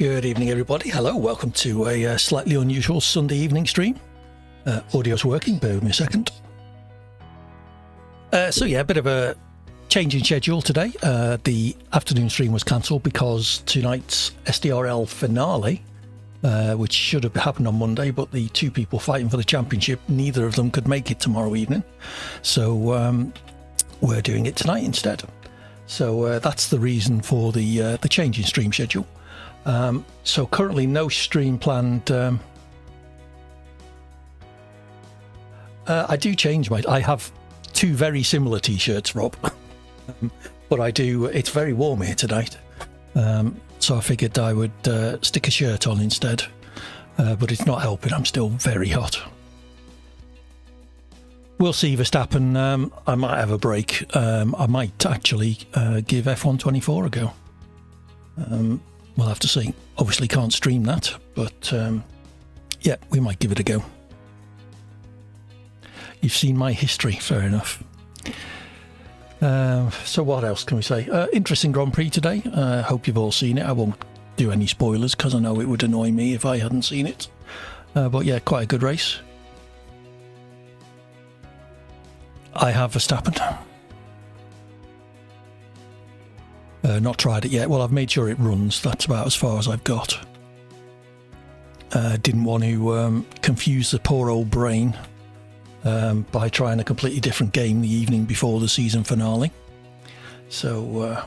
Good evening, everybody. Hello, welcome to a slightly unusual Sunday evening stream. Audio's working, bear with me a second. So yeah, a bit of a change in schedule today. The afternoon stream was cancelled because tonight's SDRL Finale, which should have happened on Monday, but the two people fighting for the championship, neither of them could make it tomorrow evening. So we're doing it tonight instead. So that's the reason for the change in stream schedule. So currently no stream planned. I do change I have two very similar t-shirts, Rob, but it's very warm here tonight, so I figured I would stick a shirt on instead, but it's not helping. I'm still very hot. We'll see Verstappen. I might have a break. I might actually give F124 a go. We'll have to see. Obviously can't stream that, but yeah, we might give it a go. You've seen my history, fair enough. So what else can we say? Interesting Grand Prix today. Hope you've all seen it. I won't do any spoilers because I know it would annoy me if I hadn't seen it. But yeah, quite a good race. I have Verstappen. Not tried it yet. Well, I've made sure it runs. That's about as far as I've got. Didn't want to confuse the poor old brain by trying a completely different game the evening before the season finale. So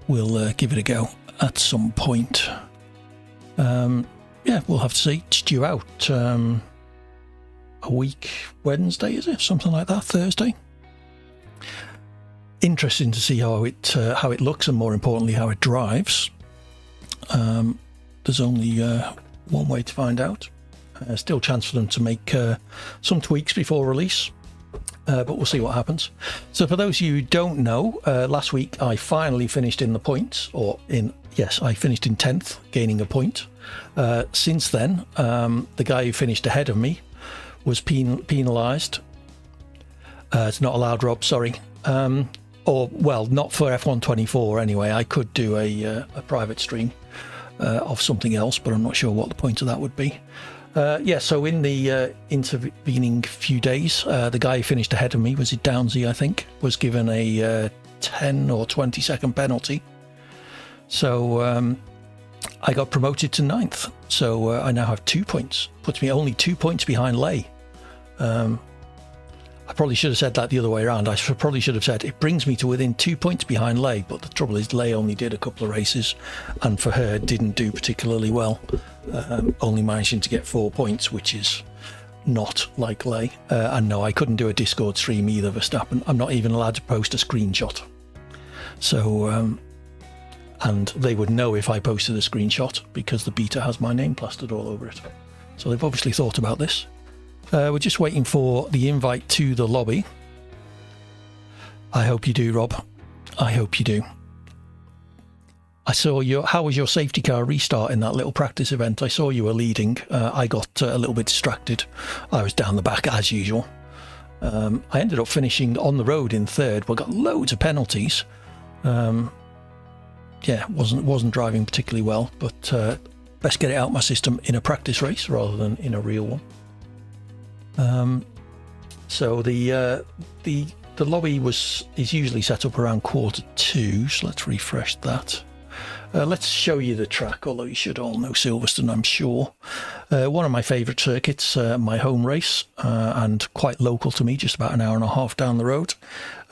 we'll give it a go at some point. Yeah, we'll have to see. It's due out a week Wednesday, is it? Something like that, Thursday. Interesting to see how it looks, and more importantly how it drives. There's only one way to find out. Still a chance for them to make some tweaks before release, but we'll see what happens. So for those of you who don't know, last week I finally finished in the points, I finished in 10th, gaining a point. Since then, the guy who finished ahead of me was penalised. It's not allowed, Rob, sorry. Not for F124 anyway. I could do a private stream of something else, but I'm not sure what the point of that would be. So in the intervening few days, the guy who finished ahead of me, was it Downsy, I think, was given a 10 or 20 second penalty. So I got promoted to 9th. So I now have 2 points. Puts me only 2 points behind Lay. I probably should have said that the other way around. I probably should have said it brings me to within 2 points behind Lay, but the trouble is Lay only did a couple of races, and for her didn't do particularly well, only managing to get 4 points, which is not like Lay. And no, I couldn't do a Discord stream either, Verstappen. I'm not even allowed to post a screenshot. So, and they would know if I posted a screenshot because the beta has my name plastered all over it. So they've obviously thought about this. We're just waiting for the invite to the lobby. I hope you do, Rob. I hope you do. I saw how was your safety car restart in that little practice event? I saw you were leading. I got a little bit distracted. I was down the back as usual. I ended up finishing on the road in 3rd. We got loads of penalties. Yeah, wasn't driving particularly well, but best get it out my system in a practice race rather than in a real one. So the lobby is usually set up around 1:45, so let's refresh that. Let's show you the track, although you should all know Silverstone, I'm sure. One of my favourite circuits, my home race, and quite local to me, just about an hour and a half down the road.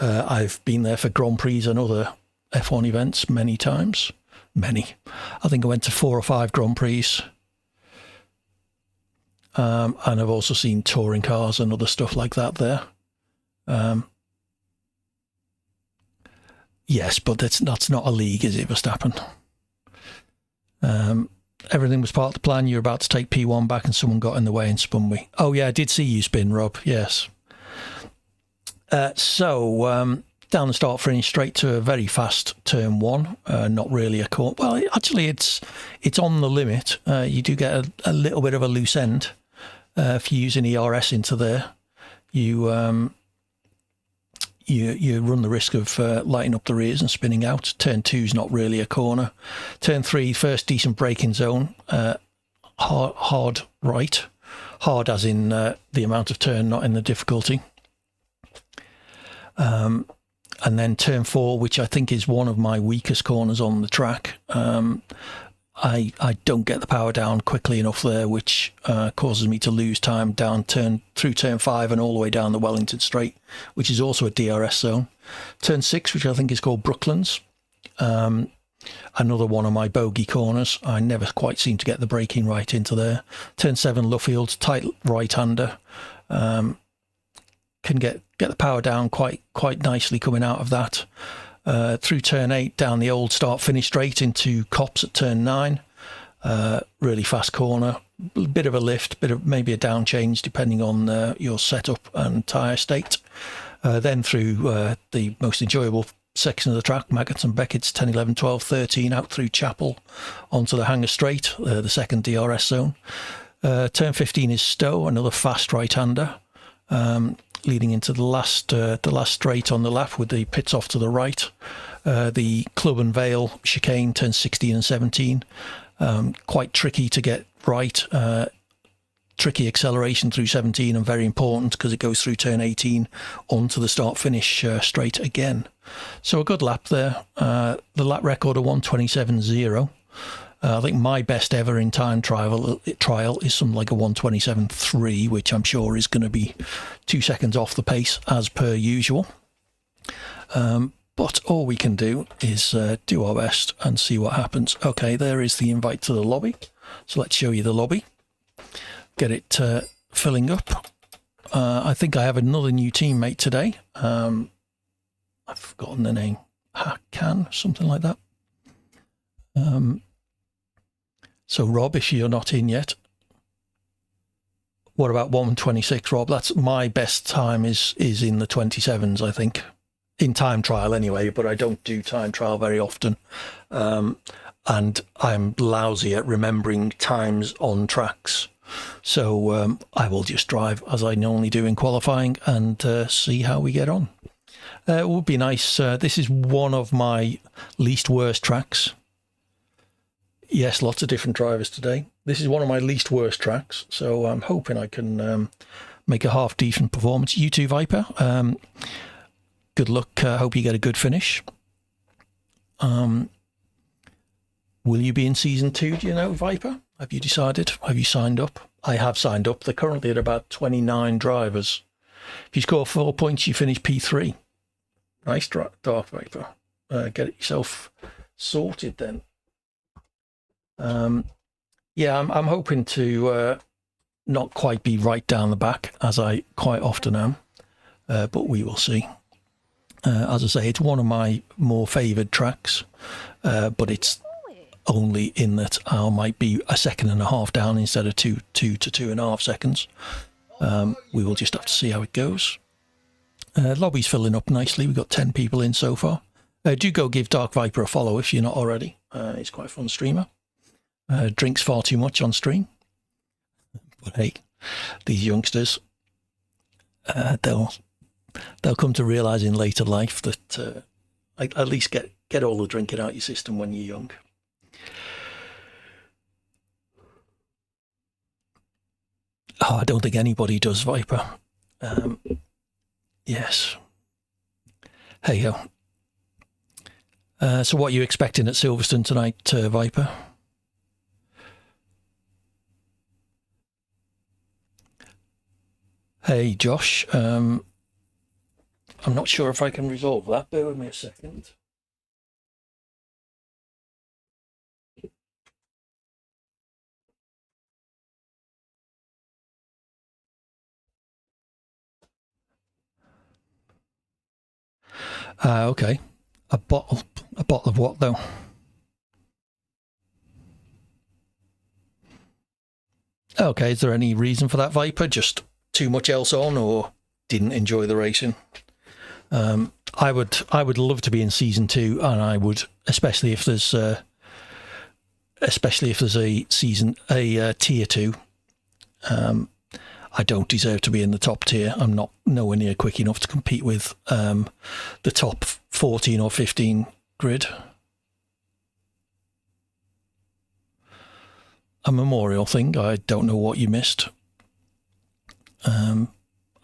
I've been there for Grand Prix and other F1 events many times. I think I went to 4 or 5 Grand Prix. And I've also seen touring cars and other stuff like that there. Yes, but that's not a league, is it, Verstappen? Everything was part of the plan. You were about to take P1 back and someone got in the way and spun me. Oh, yeah, I did see you spin, Rob. Yes. So down the start finish, straight to a very fast turn 1. Not really a corner. Well, actually, it's on the limit. You do get a little bit of a loose end. If you're using ERS into there, you you run the risk of lighting up the rears and spinning out. Turn 2 is not really a corner. Turn 3, first decent braking zone, hard right. Hard as in the amount of turn, not in the difficulty. And then turn 4, which I think is one of my weakest corners on the track. I don't get the power down quickly enough there, which causes me to lose time through turn 5 and all the way down the Wellington Straight, which is also a DRS zone. Turn 6, which I think is called Brooklands. Another one of my bogey corners. I never quite seem to get the braking right into there. Turn 7, Luffield, tight right-hander. Can get the power down quite nicely coming out of that. Through turn 8, down the old start-finish straight into Copse at turn 9. Really fast corner. Bit of a lift, maybe a down change depending on your setup and tyre state. Then through the most enjoyable section of the track, Maggots and Beckett's 10, 11, 12, 13, out through Chapel onto the Hanger Straight, the second DRS zone. Turn 15 is Stowe, another fast right-hander, leading into the last straight on the lap with the pits off to the right. The Club and Vale chicane, turn 16 and 17, quite tricky to get right. Tricky acceleration through 17 and very important because it goes through turn 18 onto the start-finish straight again. So a good lap there. The lap record of 1:27.0. I think my best ever in time trial is something like a 1:27.3, which I'm sure is going to be 2 seconds off the pace as per usual. But all we can do is do our best and see what happens. Okay, there is the invite to the lobby. So let's show you the lobby. Get it filling up. I think I have another new teammate today. I've forgotten the name. Hakan, something like that. So Rob, if you're not in yet, what about 1:26, Rob? That's my best time is in the 27s, I think, in time trial anyway. But I don't do time trial very often, and I'm lousy at remembering times on tracks. So I will just drive as I normally do in qualifying and see how we get on. It would be nice. This is one of my least worst tracks. Yes, lots of different drivers today. This is one of my least worst tracks, so I'm hoping I can make a half decent performance. You too, Viper. Good luck. Hope you get a good finish. Will you be in season 2? Do you know, Viper? Have you decided? Have you signed up? I have signed up. They're currently at about 29 drivers. If you score 4 points, you finish P3. Nice, Dark Viper. Get it yourself sorted then. Yeah, I'm hoping to not quite be right down the back, as I quite often am, but we will see. As I say, it's one of my more favoured tracks, but it's only in that I might be a second and a half down instead of 2 to 2.5 seconds. We will just have to see how it goes. Lobby's filling up nicely. We've got 10 people in so far. Do go give Dark Viper a follow if you're not already. He's quite a fun streamer. Drinks far too much on stream. But hey, these youngsters, they'll come to realise in later life that at least get all the drinking out your system when you're young. Oh, I don't think anybody does, Viper. Yes. Hey ho. So what are you expecting at Silverstone tonight, Viper? Hey, Josh. I'm not sure if I can resolve that. Bear with me a second. Okay. A bottle of what though? Okay, is there any reason for that, Viper? Just too much else on, or didn't enjoy the racing? I would love to be in season 2, and I would, especially if there's a tier 2. I don't deserve to be in the top tier. I'm not nowhere near quick enough to compete with the top 14 or 15 grid. A memorial thing. I don't know what you missed. I'm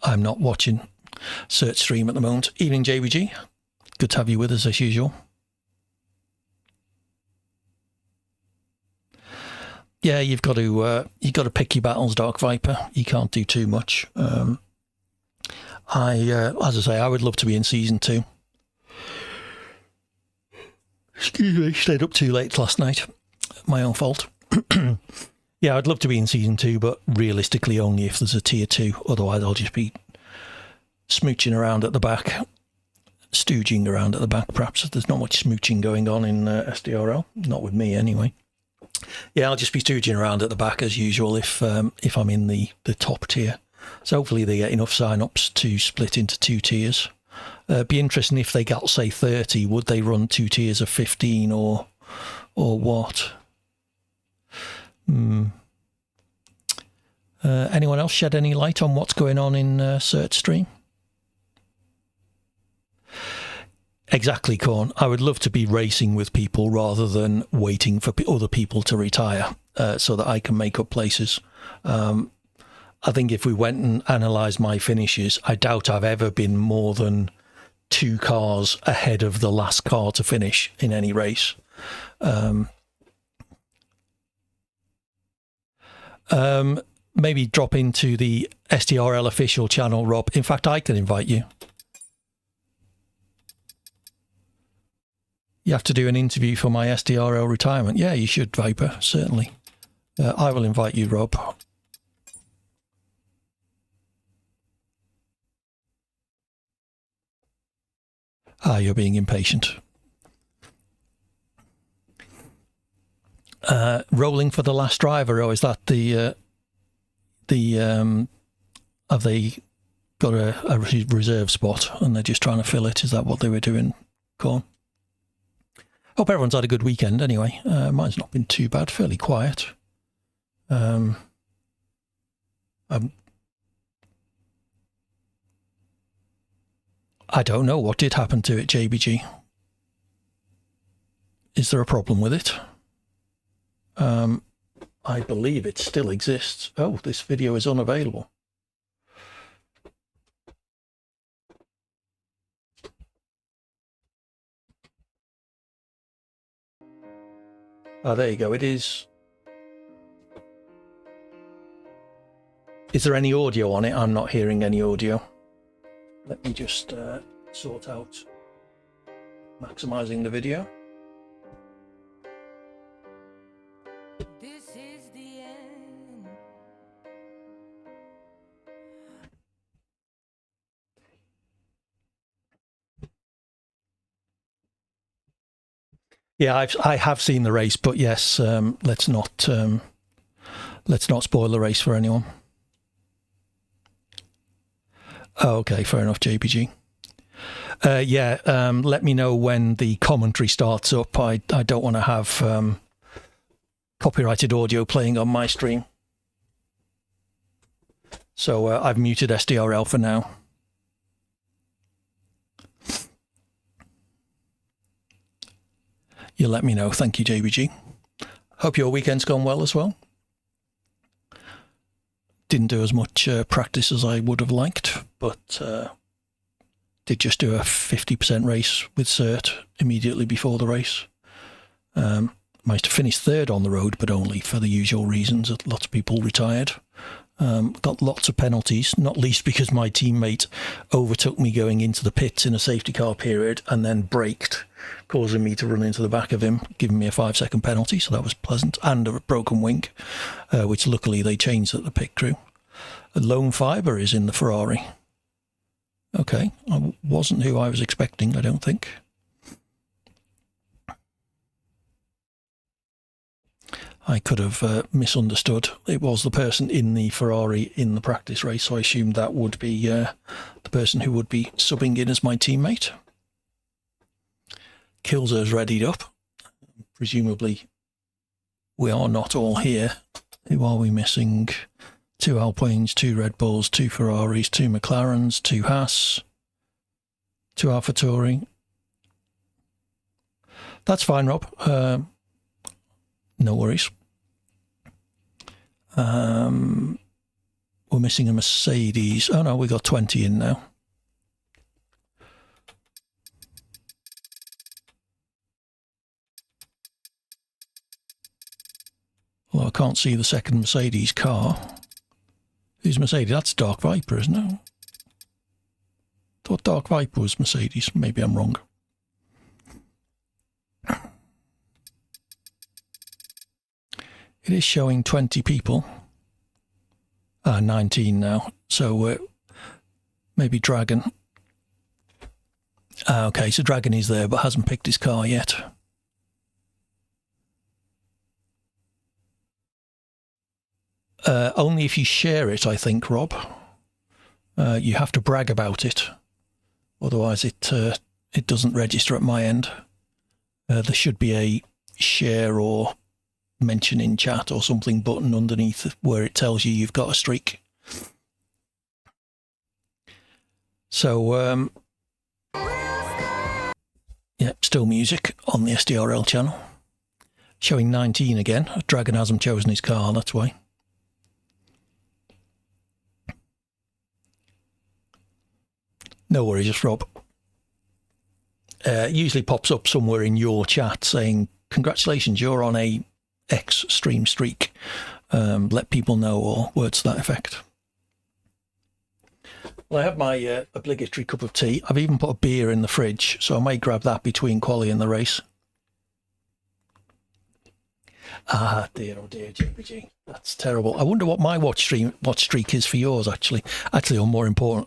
not watching Search Stream at the moment. Evening, JBG. Good to have you with us as usual. Yeah, you've got to pick your battles, Dark Viper. You can't do too much. As I say, I would love to be in season 2. Excuse me, stayed up too late last night. My own fault. Yeah, I'd love to be in season 2, but realistically only if there's a tier 2. Otherwise, I'll just be smooching around at the back, stooging around at the back. Perhaps there's not much smooching going on in SDRL, not with me anyway. Yeah, I'll just be stooging around at the back as usual if I'm in the top tier. So hopefully they get enough sign-ups to split into 2 tiers. Be interesting if they got, say, 30. Would they run 2 tiers of 15 or what? Anyone else shed any light on what's going on in Search Stream? Exactly, Corn. I would love to be racing with people rather than waiting for other people to retire so that I can make up places. I think if we went and analysed my finishes, I doubt I've ever been more than 2 cars ahead of the last car to finish in any race. Maybe drop into the SDRL official channel, Rob. In fact, I can invite you. You have to do an interview for my SDRL retirement. Yeah, you should, Viper, certainly. I will invite you, Rob. Ah, you're being impatient. Rolling for the last driver, or is that the have they got a reserve spot and they're just trying to fill it? Is that what they were doing, Corn? Hope everyone's had a good weekend anyway. Mine's not been too bad, fairly quiet. I don't know what did happen to it, JBG. Is there a problem with it? I believe it still exists. Oh, this video is unavailable. Oh, there you go. It is. Is there any audio on it? I'm not hearing any audio. Let me just sort out maximizing the video. This is the end. Yeah, I have seen the race, but yes, let's not spoil the race for anyone. Oh, okay, fair enough, JPG. Yeah, let me know when the commentary starts up. I don't want to have copyrighted audio playing on my stream. So I've muted SDRL for now. You let me know. Thank you, JBG. Hope your weekend's gone well as well. Didn't do as much practice as I would have liked, but did just do a 50% race with Cert immediately before the race. Managed to finish third on the road, but only for the usual reasons that lots of people retired. Got lots of penalties, not least because my teammate overtook me going into the pits in a safety car period and then braked, causing me to run into the back of him, giving me a 5-second penalty, so that was pleasant, and a broken wing, which luckily they changed at the pit crew. A Lone Fiber is in the Ferrari. Okay, I wasn't who I was expecting, I don't think. I could have misunderstood. It was the person in the Ferrari in the practice race, so I assumed that would be the person who would be subbing in as my teammate. Killzer's readied up. Presumably, we are not all here. Who are we missing? 2 Alpines, 2 Red Bulls, 2 Ferraris, 2 McLarens, 2 Haas, 2 AlphaTauri. That's fine, Rob. No worries. We're missing a Mercedes. Oh no, we got 20 in now. Well, I can't see the second Mercedes car. Who's Mercedes? That's Dark Viper, isn't it? Thought Dark Viper was Mercedes. Maybe I'm wrong. It is showing 20 people. 19 now. So maybe Dragon. Okay, so Dragon is there but hasn't picked his car yet. Only if you share it, I think, Rob. You have to brag about it. Otherwise it doesn't register at my end. There should be a share or mention in chat or something button underneath where it tells you you've got a streak. So yeah, still music on the SDRL channel, showing 19 again. Dragon hasn't chosen his car, that's why. No worries, Rob. Usually pops up somewhere in your chat saying congratulations, you're on a X stream streak. Let people know, or words to that effect. Well, I have my obligatory cup of tea. I've even put a beer in the fridge, so I may grab that between quali and the race. Ah, dear, oh dear, JPG. That's terrible. I wonder what my watch streak is for yours, actually. Actually, or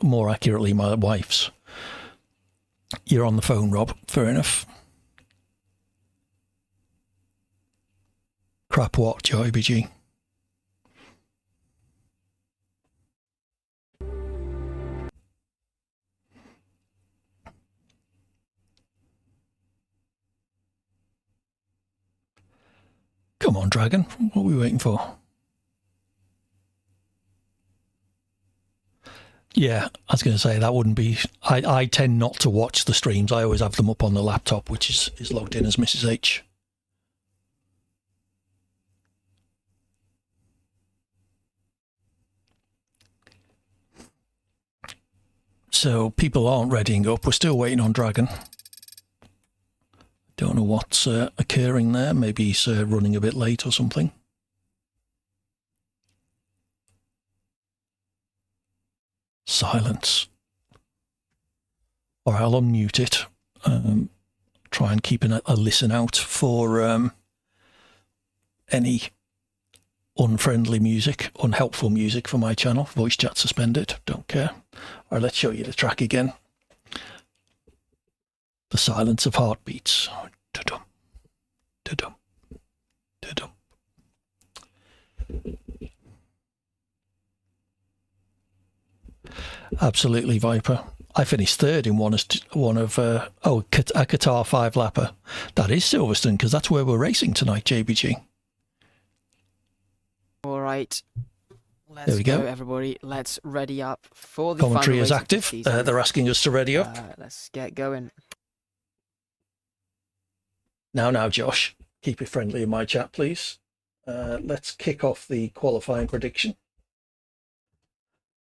more accurately, my wife's. You're on the phone, Rob. Fair enough. Crap watch, IBG. Come on, Dragon. What are we waiting for? Yeah, I was going to say that wouldn't be... I tend not to watch the streams. I always have them up on the laptop, which is logged in as Mrs. H. So people aren't readying up. We're still waiting on Dragon. Don't know what's occurring there. Maybe he's running a bit late or something. Silence. Or I'll unmute it. Try and keep a listen out for any unfriendly music, unhelpful music for my channel. Voice chat suspended. Don't care. All right, let's show you the track again. The silence of heartbeats. Da-dum, da-dum, da-dum. Absolutely, Viper. I finished third in one of a Qatar 5-lapper. That is Silverstone, because that's where we're racing tonight, JBG. All right. There we go, everybody. Let's ready up for the commentary final is active. They're asking us to ready up. Let's get going. Now, Josh, keep it friendly in my chat, please. Let's kick off the qualifying prediction.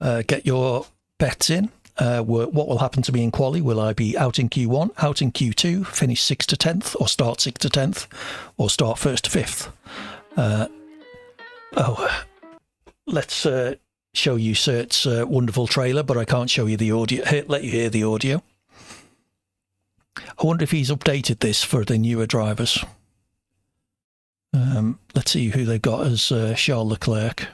Get your bets in. What will happen to me in quali? Will I be out in Q1, out in Q2, finish 6th to 10th, or start 6th to 10th, or start 1st to 5th? Let's show you Cert's wonderful trailer, but I can't show you the audio. Let you hear the audio. I wonder if he's updated this for the newer drivers. Let's see who they've got as Charles Leclerc.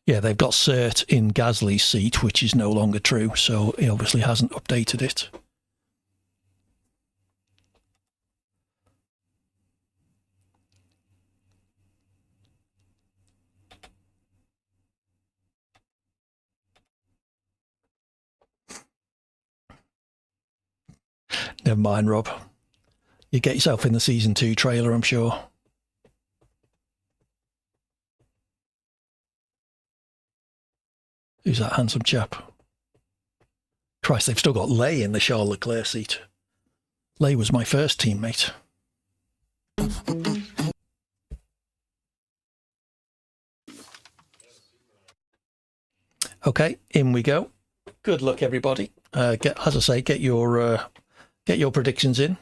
Yeah, they've got Cert in Gasly's seat, which is no longer true, so he obviously hasn't updated it. Never mind, Rob. You get yourself in the season 2 trailer, I'm sure. Who's that handsome chap? Christ, they've still got Lay in the Charles Leclerc seat. Lay was my first teammate. Okay, in we go. Good luck, everybody. As I say, get your predictions in.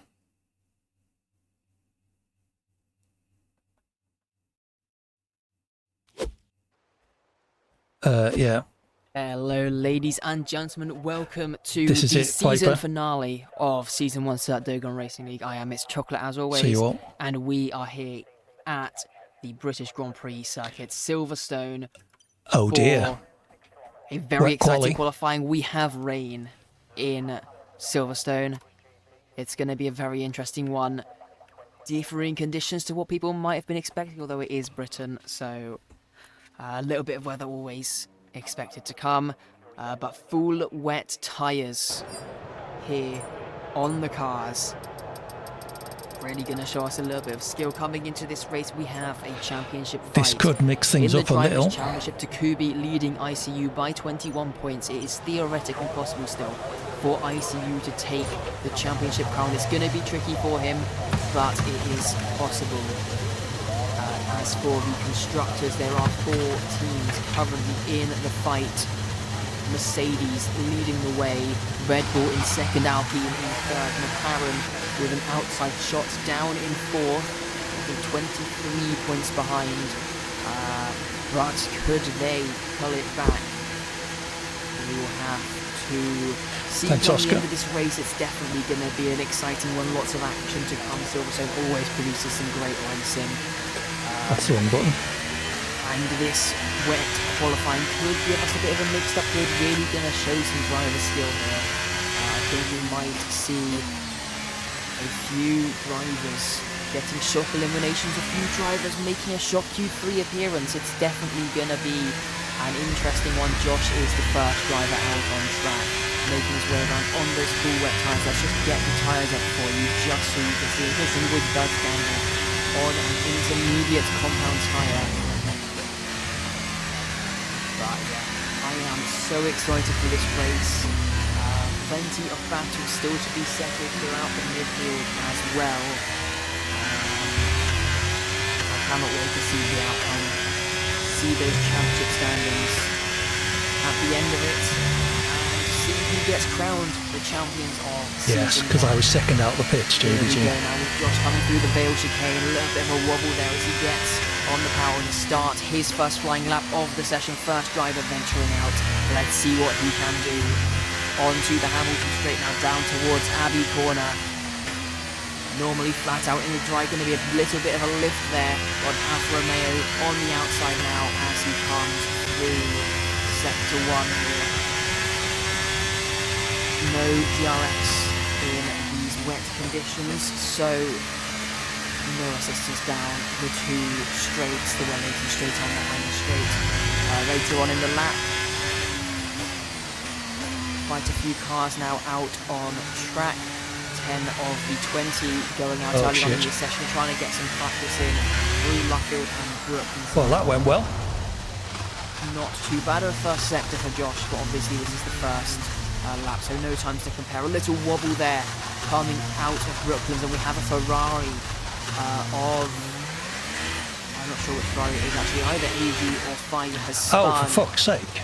Yeah. Hello, ladies and gentlemen. Welcome to This is the it, season Piper. finale of Season 1 at Dogon Racing League. I am Miss Chocolate, as always. See you all. And we are here at the British Grand Prix circuit, Silverstone. Oh dear. A very Wet exciting quali. qualifying. We have rain in Silverstone. It's going to be a very interesting one. Differing conditions to what people might have been expecting, although it is Britain, so a little bit of weather always expected to come. But full wet tyres here on the cars. Really going to show us a little bit of skill. Coming into this race, we have a championship fight. This could mix things in up the a Drivers' little. Championship, Takubi leading ICU by 21 points. It is theoretically possible still for ICU to take the championship crown. It's going to be tricky for him, but it is possible. As for the constructors, there are 4 teams currently in the fight. Mercedes leading the way, Red Bull in second, Alpine in third, McLaren with an outside shot down in fourth, with 23 points behind. But could they pull it back? We will have to see. Thanks, by the Oscar. end of this race. It's definitely going to be an exciting one. Lots of action to come. Silverstone always produces some great racing. That's the wrong button. And this wet qualifying could give us a bit of a mixed up grid, really going to show some driver skill here. I think we might see a few drivers getting shock eliminations, a few drivers making a shock Q3 appearance. It's definitely going to be an interesting one. Josh is the first driver out on track, making his way around on those cool wet tyres. Let's just get the tyres up for you, just so you can see. This wood does gamble on an intermediate compound tyre. But yeah, I am so excited for this race. Plenty of battles still to be settled throughout the midfield as well. I cannot wait to see the outcome, see those championship standings at the end of it, and see who gets crowned the champions of Yes, season because I 1. was second out the pits, Here we JBG. go now with Josh coming through the Vale chicane, a little bit of a wobble there as he gets on the power to start his first flying lap of the session. First driver venturing out. Let's see what he can do. On to the Hamilton straight now, down towards Abbey Corner. Normally flat out in the dry, going to be a little bit of a lift there on Alfa Romeo on the outside now as he comes through sector 1 here. No DRS in these wet conditions, so no assistance down the 2 straights, the 180 straight on the hang straight. Later on in the lap, quite a few cars now out on track. 10 of the 20 going out early on in the session, trying to get some practice in through Luffield and Brooklyn. Well, that went well. Not too bad of a first sector for Josh, but obviously this is the first lap, so no times to compare. A little wobble there coming out of Brooklands, and we have a Ferrari of, I'm not sure which Ferrari it is actually, either AV or 5 has spun. Oh, for fuck's sake.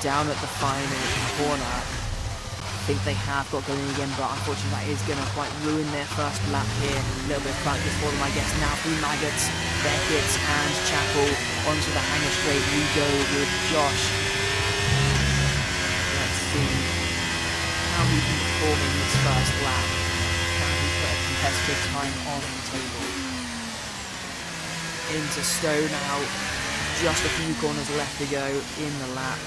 Down at the final corner. I think they have got going again, but unfortunately that is going to quite ruin their first lap here. A little bit of practice for them, I guess. Now through Maggots, Beckett and Chapel onto the hanger straight. We go with Josh. Let's see how he can perform in this first lap. Can he put a competitive time on the table? Into Stowe now. Just a few corners left to go in the lap.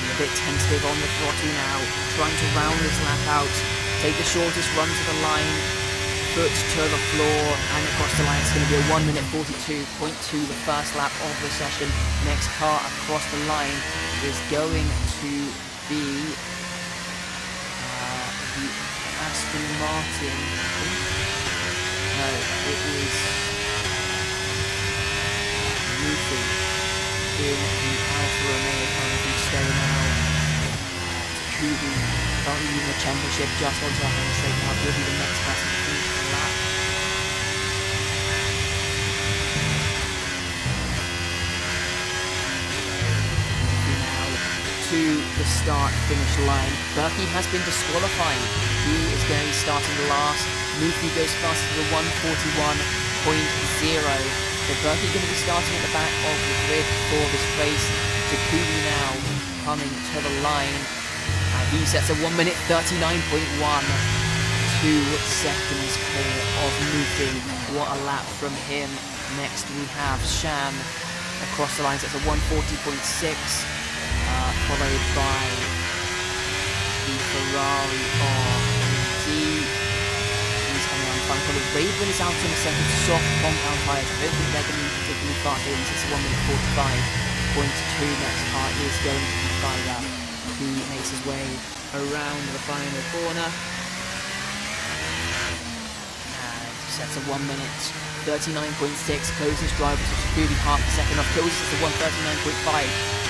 A bit tentative on the throttle now, trying to round this lap out, take the shortest run to the line, foot to the floor and across the line. It's going to be a 1 minute 42.2, the first lap of the session. Next car across the line is going to be the Aston Martin. No, it is Rufi in the Alfa Romeo currently staying out. Kubi currently leading the championship just onto our home straight now. Will be the next person to finish the lap. To the start-finish line. Berkey has been disqualified. He is going to be starting last. Mufi goes fast to the 141.0. So Berkey going to be starting at the back of the grid for this race. Takumi now coming to the line. And he sets a 1 minute 39.1. 2 seconds clear of Mufi. What a lap from him. Next we have Shan across the line. Sets a 140.6. Followed by the Ferrari RD. He's coming on front. The Raven is out in a second. Soft compound tyres. I don't think they're going to be particularly fast. It's a 1 minute 45.2. Next car is going to be Fire. He makes his way around the final corner. And sets a 1 minute 39.6. Closes driver to Takumi half a second off. Closes to 139.5.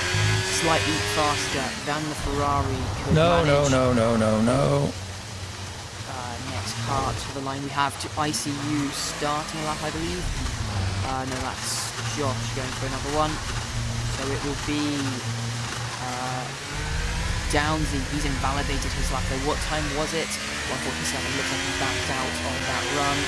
Slightly faster than the Ferrari could manage. No. Next car to the line we have to ICU starting lap, I believe. No, that's Josh going for another one. So it will be Downsy. He's invalidated his lap though. What time was it? 1:47. Looks like he backed out of that run.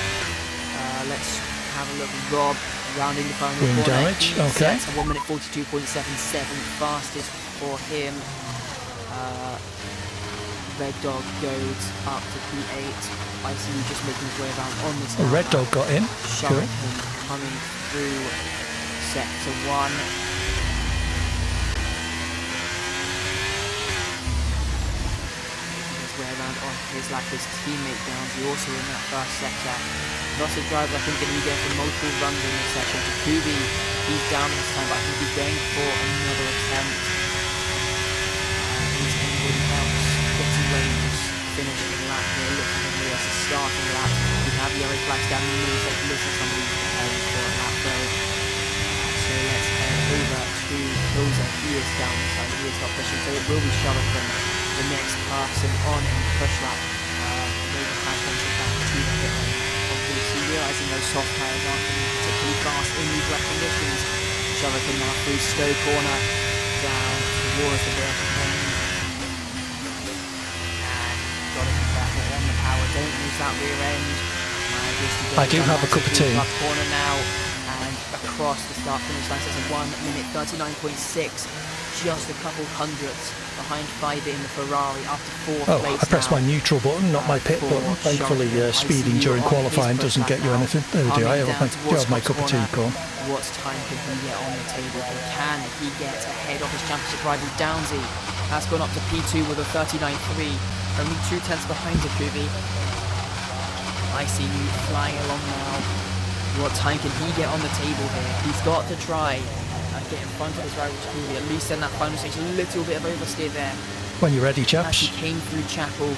Let's have a look. Rob rounding the final Wind corner. damage, okay. Sets a 1 minute 42.77, fastest for him. Red Dog goes up to P8. ICU just making his way around on this. Red Dog got in. Shuriken coming through sector 1. Making his way around on his lap. His teammate Downsy also in that first sector. Lots of drivers, I think, going to be going for multiple runs in this section. Takumi, he's down this time, but I think he's going for another attempt. He's anybody else getting ready to finish the lap here. Looking at here as a starting lap. We have yellow flags down the middle section. Looks like somebody preparing for a lap though. So let's head over to Hilza. He is down this time. He is not pushing, so it will be Shuriken, the next person on in the push lap. Maybe has entered back to the pit lane. Realising those soft tyres aren't going to be particularly fast in these wet conditions. Shuriken now through Stowe corner, down towards the Birkin lane. And got to keep that foot on the power, don't lose that rear end. I do have a cup of tea. Corner now, and across the start finish line, so it's a 1 minute 39.6. Just a couple hundredths behind Fiber in the Ferrari after 4th place. I pressed my neutral button, not my pit button. Thankfully, speeding during qualifying doesn't get you anything. There we go. I have my cup of tea, Paul. What time can he get on the table? Can he get ahead of his championship rival Downsy? Has gone up to P2 with a 39.3, only 2/10 behind Takumi. ICU flying along now. What time can he get on the table here? He's got to try and get in front of his rival Takumi, at least in that final stage. A little bit of oversteer there. When you're ready, As chaps. he came through Chapel.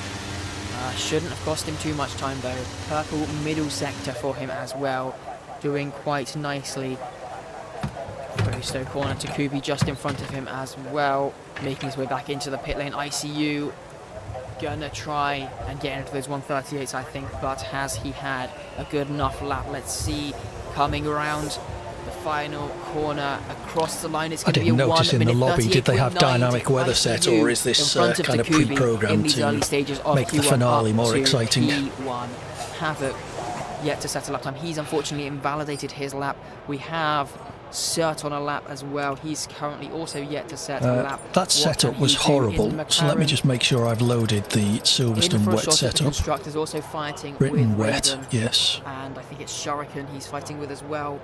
Shouldn't have cost him too much time though. Purple middle sector for him as well. Doing quite nicely. Very slow corner. Takumi just in front of him as well. Making his way back into the pit lane. ICU gonna try and get into those 138s, I think, but has he had a good enough lap? Let's see. Coming around the final corner across the line, it's going to be a 1 minute 38.9. I didn't notice in the lobby, did they have dynamic weather set, or is this kind of pre-programmed to make the finale more exciting? P1. Havoc yet to set a lap time. He's unfortunately invalidated his lap. We have Cert on a lap as well. He's currently also yet to set a lap. That setup was horrible, so let me just make sure I've loaded the Silverstone wet setup. Constructor's also fighting Written with wet, Raven, yes. and I think it's Shuriken he's fighting with as well.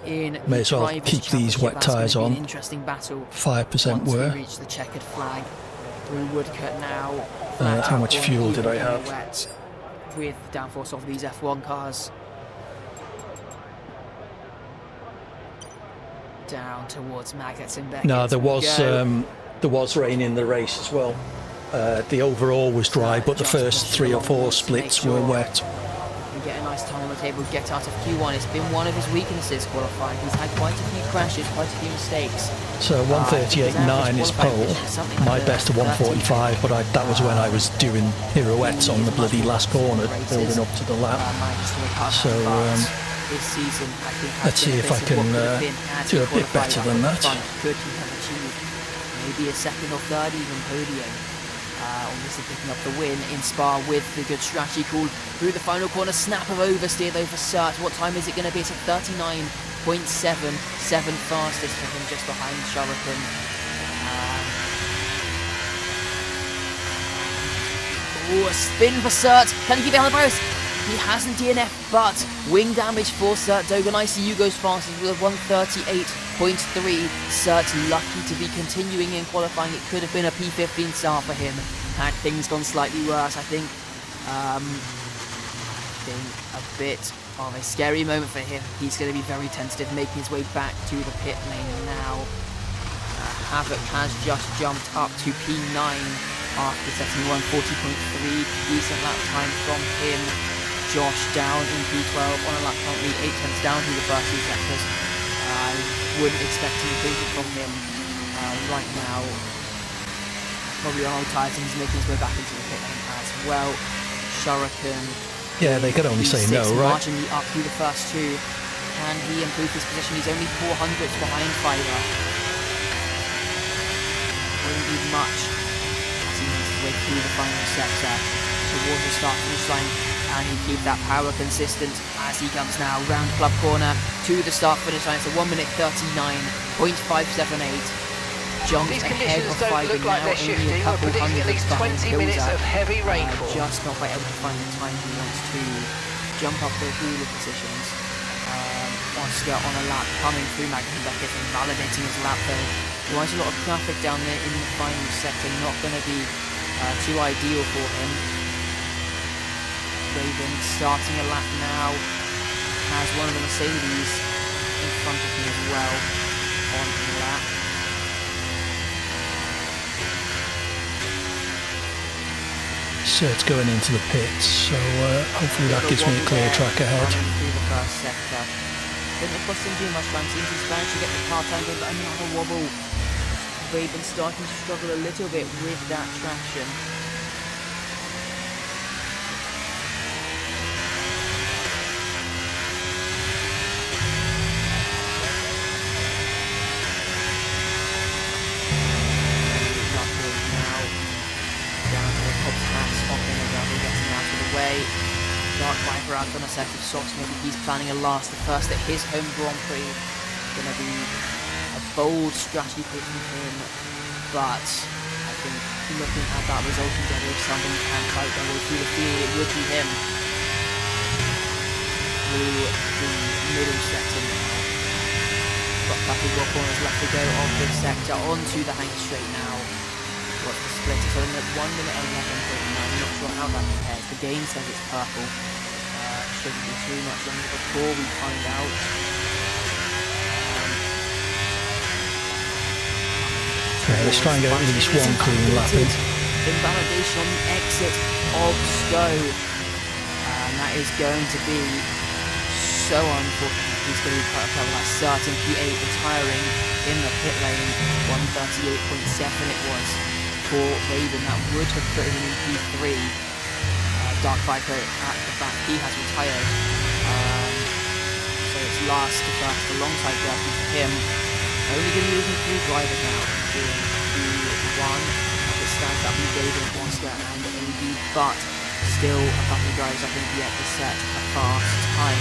May as well keep these wet tyres on. Interesting battle. 5% Once were. we reach the checkered flag through Woodcut now. How much fuel did I have? Wet with the downforce of these F1 cars. Down towards Magnets and Beckett. No, there was there was rain in the race as well. The overall was dry, but the first 3 or 4 splits were wet. And get a nice time on the table, get out of Q1. It's been one of his weaknesses qualifying. He's had quite a few crashes, quite a few mistakes. So 138.9 is pole. My best of 145, but that was when I was doing pirouettes on the bloody last corner, building up to the lap. So this season, I think, let's see if I can do a bit better than that. Could he have achieved maybe a second or third even podium? Obviously picking up the win in Spa with the good strategy call through the final corner. Snap of oversteer though for Sert. What time is it going to be? It's a 39.77 fastest for him, just behind Shuriken. A spin for Sert. Can he keep it on the post? He hasn't DNF, but wing damage for Sert. Dogan ICU goes fastest with a 138.3. Sert lucky to be continuing in qualifying. It could have been a P15 start for him had things gone slightly worse. I think a bit of a scary moment for him. He's going to be very tentative, making his way back to the pit lane now. Havoc has just jumped up to P9 after setting 140.3. Decent lap time from him. Josh down in P12 on a lap currently 8 tenths down through the first 2 sectors. I wouldn't expect an improvement from him right now. Probably on old tyres, and he's making his way back into the pit lane as well. Shuriken. Yeah, they could only say no, right? Marginally up through the first 2. Can he improve his position? He's only 400s behind Fiverr. Wouldn't be much as he makes his way through the final sector towards the start finish line. And he keep that power consistent as he comes now round club corner to the start finish line. So 1 minute 39.578. Jumps ahead of Fiverr now, only a couple hundreds behind Kilza. Just not quite able to find the time he wants to jump up those wheeler positions. Oscar on a lap coming through Magnus Beckett and validating his lap though. Quite a lot of traffic down there in the final sector, not going to be too ideal for him. Raven starting a lap now, has one of the Mercedes in front of him as well on the lap. Sert's going into the pits, so hopefully that gives me a clear track ahead. Through the first sector. Didn't it cost him too much time, seems he's managed to get the car time going, but another wobble. Raven starting to struggle a little bit with that traction. Dark Viper out on a set of softs. Maybe he's planning a last, the first at his home Grand Prix. Going to be a bold strategy pick from him, but I think looking at that result together, if somebody can fight their way through the field, it would be him. Through the middle sector now. Got Bucky Rock corners left to go on this sector, onto the hang straight now. What's the split? It's only at 1 minute 11.9. I'm not sure how that compares. The game says it's purple. Shouldn't be too much longer before we find out. Let's try and get at least one clean lap in. Invalidation on the exit of Stowe. And that is going to be so unfortunate. He's going to be quite a problem. That's starting P8 retiring in the pit lane. 138.7 it was for Raven. That would have put him in P3. Dark Viper at the back, he has retired. So it's last to first alongside Gertie for him. Only going to be losing 3 drivers now in Q1. As it stands up, David, Oscar and AD, but still a couple of drivers I think yet to set a fast time.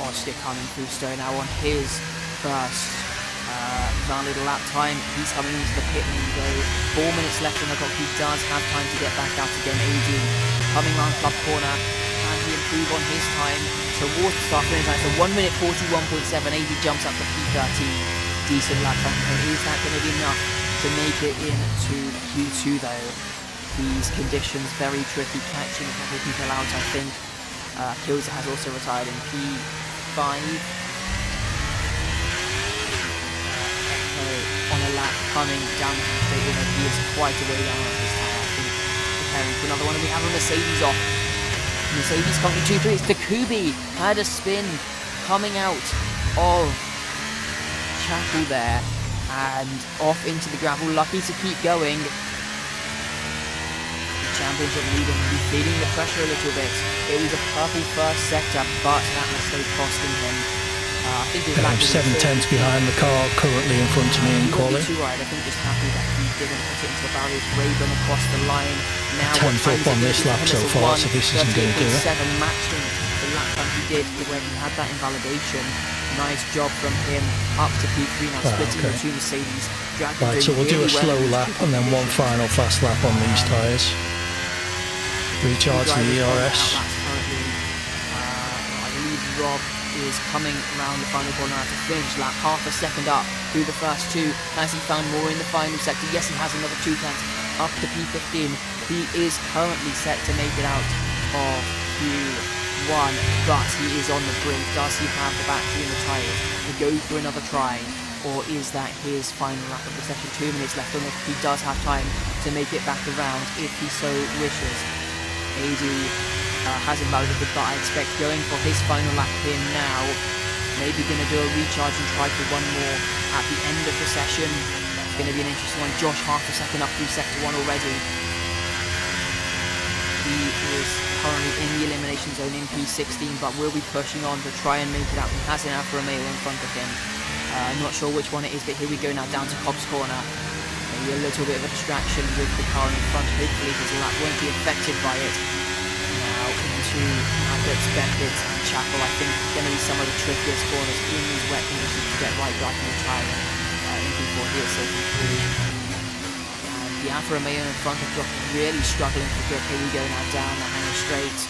Oscar coming through Stowe now on his first valid lap time. He's coming into the pit lane though. 4 minutes left on the clock. He does have time to get back out again. AD coming round club corner. Can he improve on his time towards the start finish line? So 1 minute 41.7. AD jumps up to P13. Decent lap time. Is that going to be enough to make it into Q2 though? These conditions very tricky. Catching a couple of people out, I think. Kilza has also retired in P5. coming down the straight, although he is quite a way down on his tire. I think preparing for another one, and we have a Mercedes off. Mercedes currently 2-3. It's Takubi had a spin coming out of Chapel there and off into the gravel. Lucky to keep going. Championship leader will be feeling the pressure a little bit. It was a purple first sector, but that mistake costing him. I think his lap was 7/10 behind the car currently in front of me in quali. Too right. I think just happy that he didn't put it into the barrier. Raven across the line. Now 10th up on this lap so far, so this isn't going to do it. 7 matching the lap time he did when he had that invalidation. Nice job from him up to P3 now, splitting the two Mercedes. Right, so we'll do a slow lap and then one final fast lap on these tyres. Recharge the ERS. I believe Rob is coming around the final corner at a finish lap, half a second up through the first two. Has he found more in the final sector? Yes, he has another 2 tenths up to P15. He is currently set to make it out of Q1, but he is on the brink. Does he have the battery in the tyres to go for another try, or is that his final lap of the session? 2 minutes left on it. He does have time to make it back around if he so wishes. AD has invalidated, but I expect going for his final lap here now. Maybe going to do a recharge and try for one more at the end of the session. It's going to be an interesting one. Josh half a second up through sector 1 already. He is currently in the elimination zone in P16, but will be pushing on to try and make it out. He has an Alfa Romeo in front of him. I'm not sure which one it is, but here we go now down to Cobb's corner. Maybe a little bit of a distraction with the car in front. Hopefully his lap won't be affected by it. Now into Albert's Beckett and Chapel. I think going to be some of the trickiest corners in these wet conditions to get right back in the tyre in P4 here. So the Alfa Romeo in front of Josh really struggling for grip. Here we go now down the hanger straight.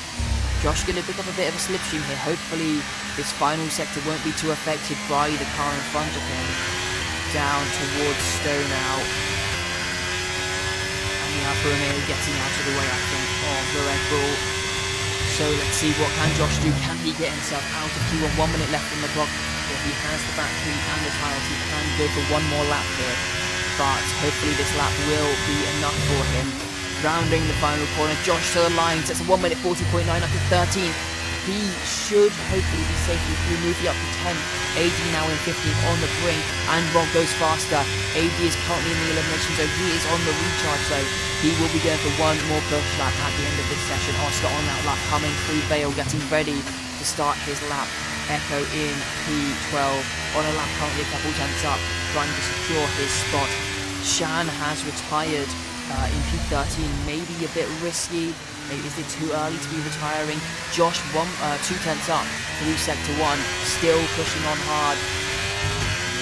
Josh going to pick up a bit of a slipstream here. Hopefully this final sector won't be too affected by the car in front of him. Down towards Stowe now. And the Alfa Romeo getting out of the way, I think, of the Red Bull. So let's see, what can Josh do? Can he get himself out of Q1? 1 minute left on the clock. If he has the battery and the tyres, he can go for one more lap here. But hopefully this lap will be enough for him. Rounding the final corner, Josh to the line, sets a 1 minute 40.9 up to 13th. He should hopefully be safely through, moving up to 10th. AD now in 15th on the brink, and Rob goes faster. AD is currently in the elimination zone. He is on the recharge zone. He will be going for one more push lap at the end of this session. Oscar on that lap, coming through Vale, getting ready to start his lap. Echo in P12 on a lap currently a couple tenths up, trying to secure his spot. Shan has retired in P13, maybe a bit risky. Maybe is it too early to be retiring? Josh 2 tenths up through sector 1, still pushing on hard.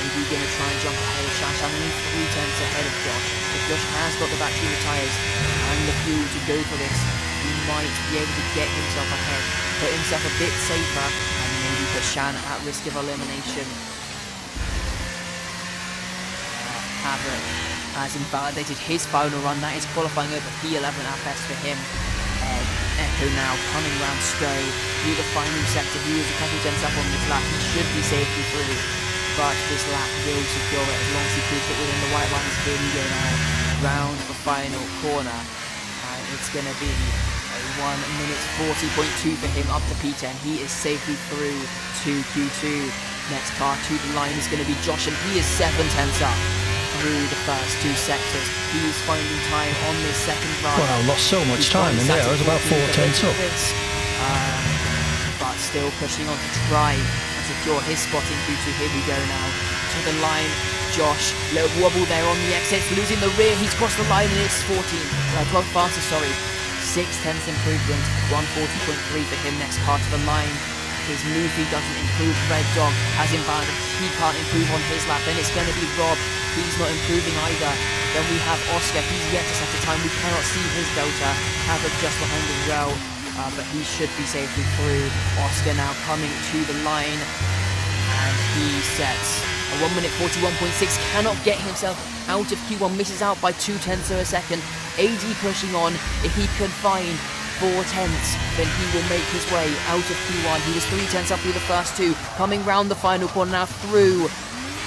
Maybe going to try and jump ahead of Shan. Shan only 3 tenths ahead of Josh. If Josh has got the battery in the tyres and the fuel to go for this, he might be able to get himself ahead, put himself a bit safer, and maybe put Shan at risk of elimination. Havoc has invalidated his final run. That is qualifying over P11 at best for him. Echo now coming round Stowe through the final sector. He is a couple tenths up on this lap. He should be safely through, but this lap will secure it as long as he keeps it within the white lines. Here we go now, round the final corner, and it's going to be a 1 minute 40.2 for him up to P10. He is safely through to Q2. Next car to the line is going to be Josh, and he is 7 tenths up through the first 2 sectors. He's finding time on this second run. Wow, lost so much time in there. I was about 4 tenths up. But still pushing on to try and secure his spot in Q2. Here we go now to the line. Josh, little wobble there on the exit, losing the rear. He's crossed the line and it's 12 faster, sorry. 6 tenths improvement, 140.3 for him. Next car to the line. His movie doesn't improve. Red Dog has invalidated. He can't improve on his lap. Then it's going to be Rob. He's not improving either. Then we have Oscar. He's yet to set a time. We cannot see his delta. Havoc just behind as well. But he should be safely through. Oscar now coming to the line. And he sets a 1 minute 41.6. Cannot get himself out of Q1. Misses out by 2 tenths of a second. AD pushing on. If he could find 4 tenths, then he will make his way out of Q1. He was 3 tenths up through the first 2, coming round the final corner now through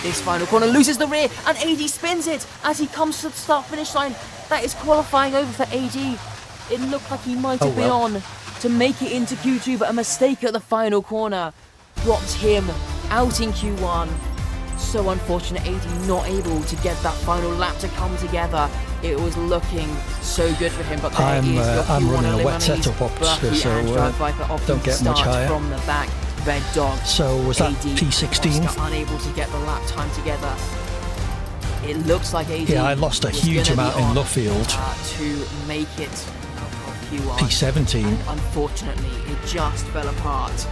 this final corner, loses the rear, and AD spins it as he comes to the start-finish line. That is qualifying over for AD. It looked like he might have been on to make it into Q2, but a mistake at the final corner dropped him out in Q1. So unfortunate, AD not able to get that final lap to come together. It was looking so good for him, but there is your I'm Q1 running a wet eliminates setup, Oscar, Bucky so and Drive Viper opting don't to get much start higher. from the back. Red Dog. So was that AD, P16? Oscar unable to get the lap time together. It looks like AD. Yeah, I lost a was huge gonna amount be in on, Luffield. to make it of Q1. P17. And unfortunately, it just fell apart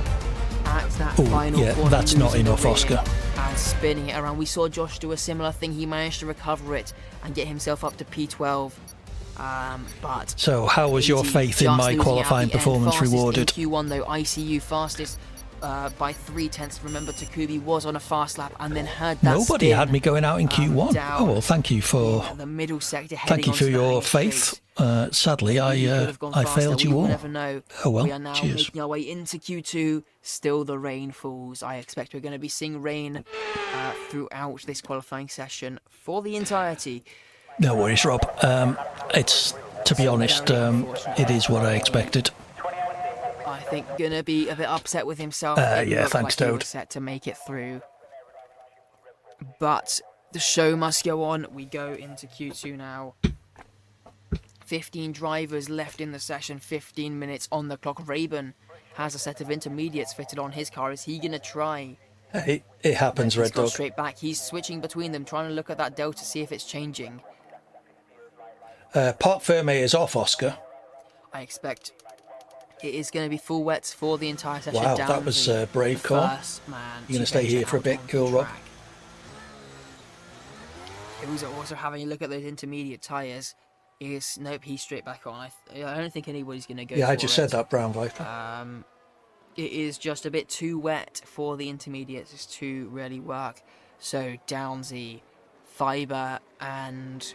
at that final yeah, corner. that's not losing the enough, rear Oscar. And spinning it around. We saw Josh do a similar thing. He managed to recover it and get himself up to P12. But So how was your AD faith in just my losing at qualifying the end. performance Fastest rewarded? in Q1 though, ICU fastest by 0.3. Remember, Takubi was on a fast lap and then had that Nobody spin, had me going out in Q1. down Oh well, thank you for the middle sector. thank you for your faith. Sadly, I failed you all. Never know. Oh well, We are now cheers. making our way into Q2. Still, the rain falls. I expect we're going to be seeing rain throughout this qualifying session for the entirety. No worries, Rob. It's, to be honest, it is what I expected. I think gonna be a bit upset with himself. Yeah, thanks, like he Toad. was set to make it through, but the show must go on. We go into Q2 now. 15 drivers left in the session. 15 minutes on the clock. Raven has a set of intermediates fitted on his car. Is he gonna try? Hey, it happens, Red He's gone Dog. straight back. He's switching between them, trying to look at that delta, see if it's changing. Part Ferme is off, Oscar. I expect it is going to be full wets for the entire session. Wow, down that was the a brave call. first man You gonna to stay venture here for a out bit, onto cool, the Rob? track. It was also having a look at those intermediate tyres. Nope, he's straight back on. I don't think anybody's going to go. Yeah, for I just it. said that, Brown Viper. It is just a bit too wet for the intermediates to really work. So Downsy, Fiber, and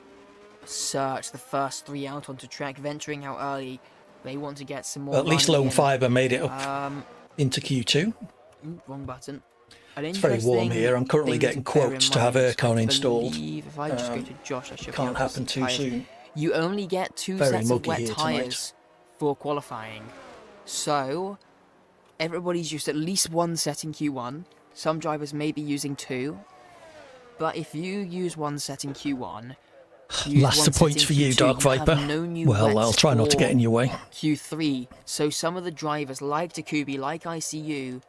Search, the first three out onto track, venturing out early. They want to get some more. At least running Lone in. Fiber made it up into Q2. Wrong button. It's very warm here. I'm currently getting quotes to have aircon installed. If I just go to Josh, I should Can't be able to happen see too tyres. soon. You only get two Very sets of muggy wet here tyres for qualifying. So everybody's used at least one set in Q1. Some drivers may be using two. But if you use one set in Q1, That's the points for you, Dark Viper. Well, I'll try not to get in your way. Q3. So some of the drivers like Takubi, like ICU,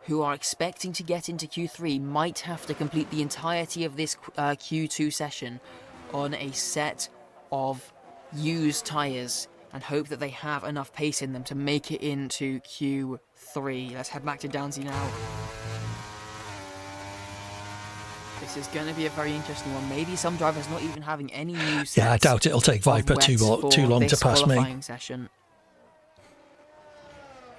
who are expecting to get into Q3 might have to complete the entirety of this Q2 session on a set of used tyres and hope that they have enough pace in them to make it into Q3. Let's head back to Downsy now. This is going to be a very interesting one. Maybe some drivers not even having any new sets. Yeah, I doubt it'll take Viper too long to pass me. Session.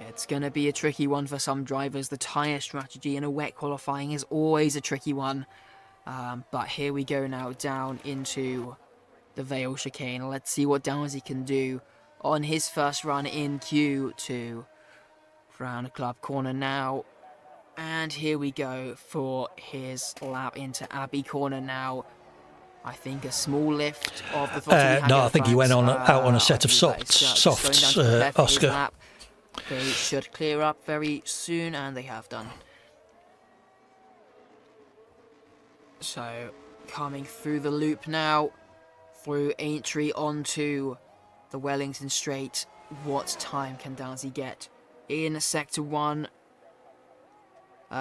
It's going to be a tricky one for some drivers. The tyre strategy in a wet qualifying is always a tricky one. But here we go now down into the Vale chicane. Let's see what Downsy can do on his first run in Q2. Round club corner now. And here we go for his lap into Abbey corner now. I think a small lift of the throttle. No, I think he went on out on a set of softs, Oscar. They should clear up very soon, and they have done. So, coming through the loop now, through Aintree onto the Wellington Straight. What time can Downsy get in Sector 1?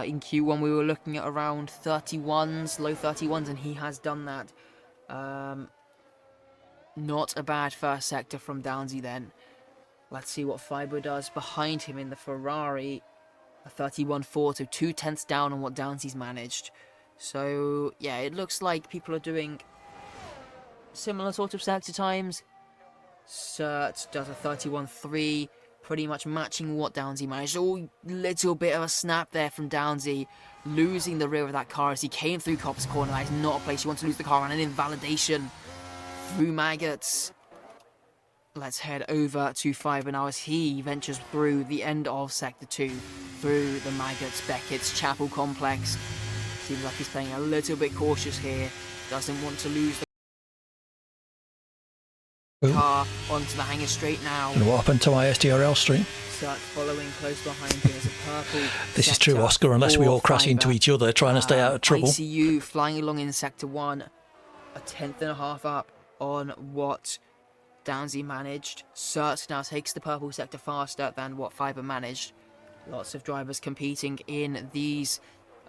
In Q1 we were looking at around 31s, low 31s, and he has done that. Not a bad first sector from Downsy then. Let's see what Fiber does behind him in the Ferrari. A 31.4, so 2/10 down on what Downsy's managed. So, yeah, it looks like people are doing similar sort of sector times. Cert does a 31.3, pretty much matching what Downsy managed. Oh, little bit of a snap there from Downsy, losing the rear of that car as he came through Cop's corner. That is not a place you want to lose the car on, an invalidation through Maggots. Let's head over to Fiber now as he ventures through the end of Sector 2, through the Maggots, Beckett's, Chapel complex. Seems like he's playing a little bit cautious here. Doesn't want to lose the car onto the hangar straight now. And what happened to my SDRL stream? Surt following close behind him is a purple. This is true, Oscar, unless we all crash into each other trying to stay out of trouble. ICU flying along in Sector 1, a 10th.5 up on what Downsy managed. Surt now takes the purple sector faster than what Fiber managed. Lots of drivers competing in these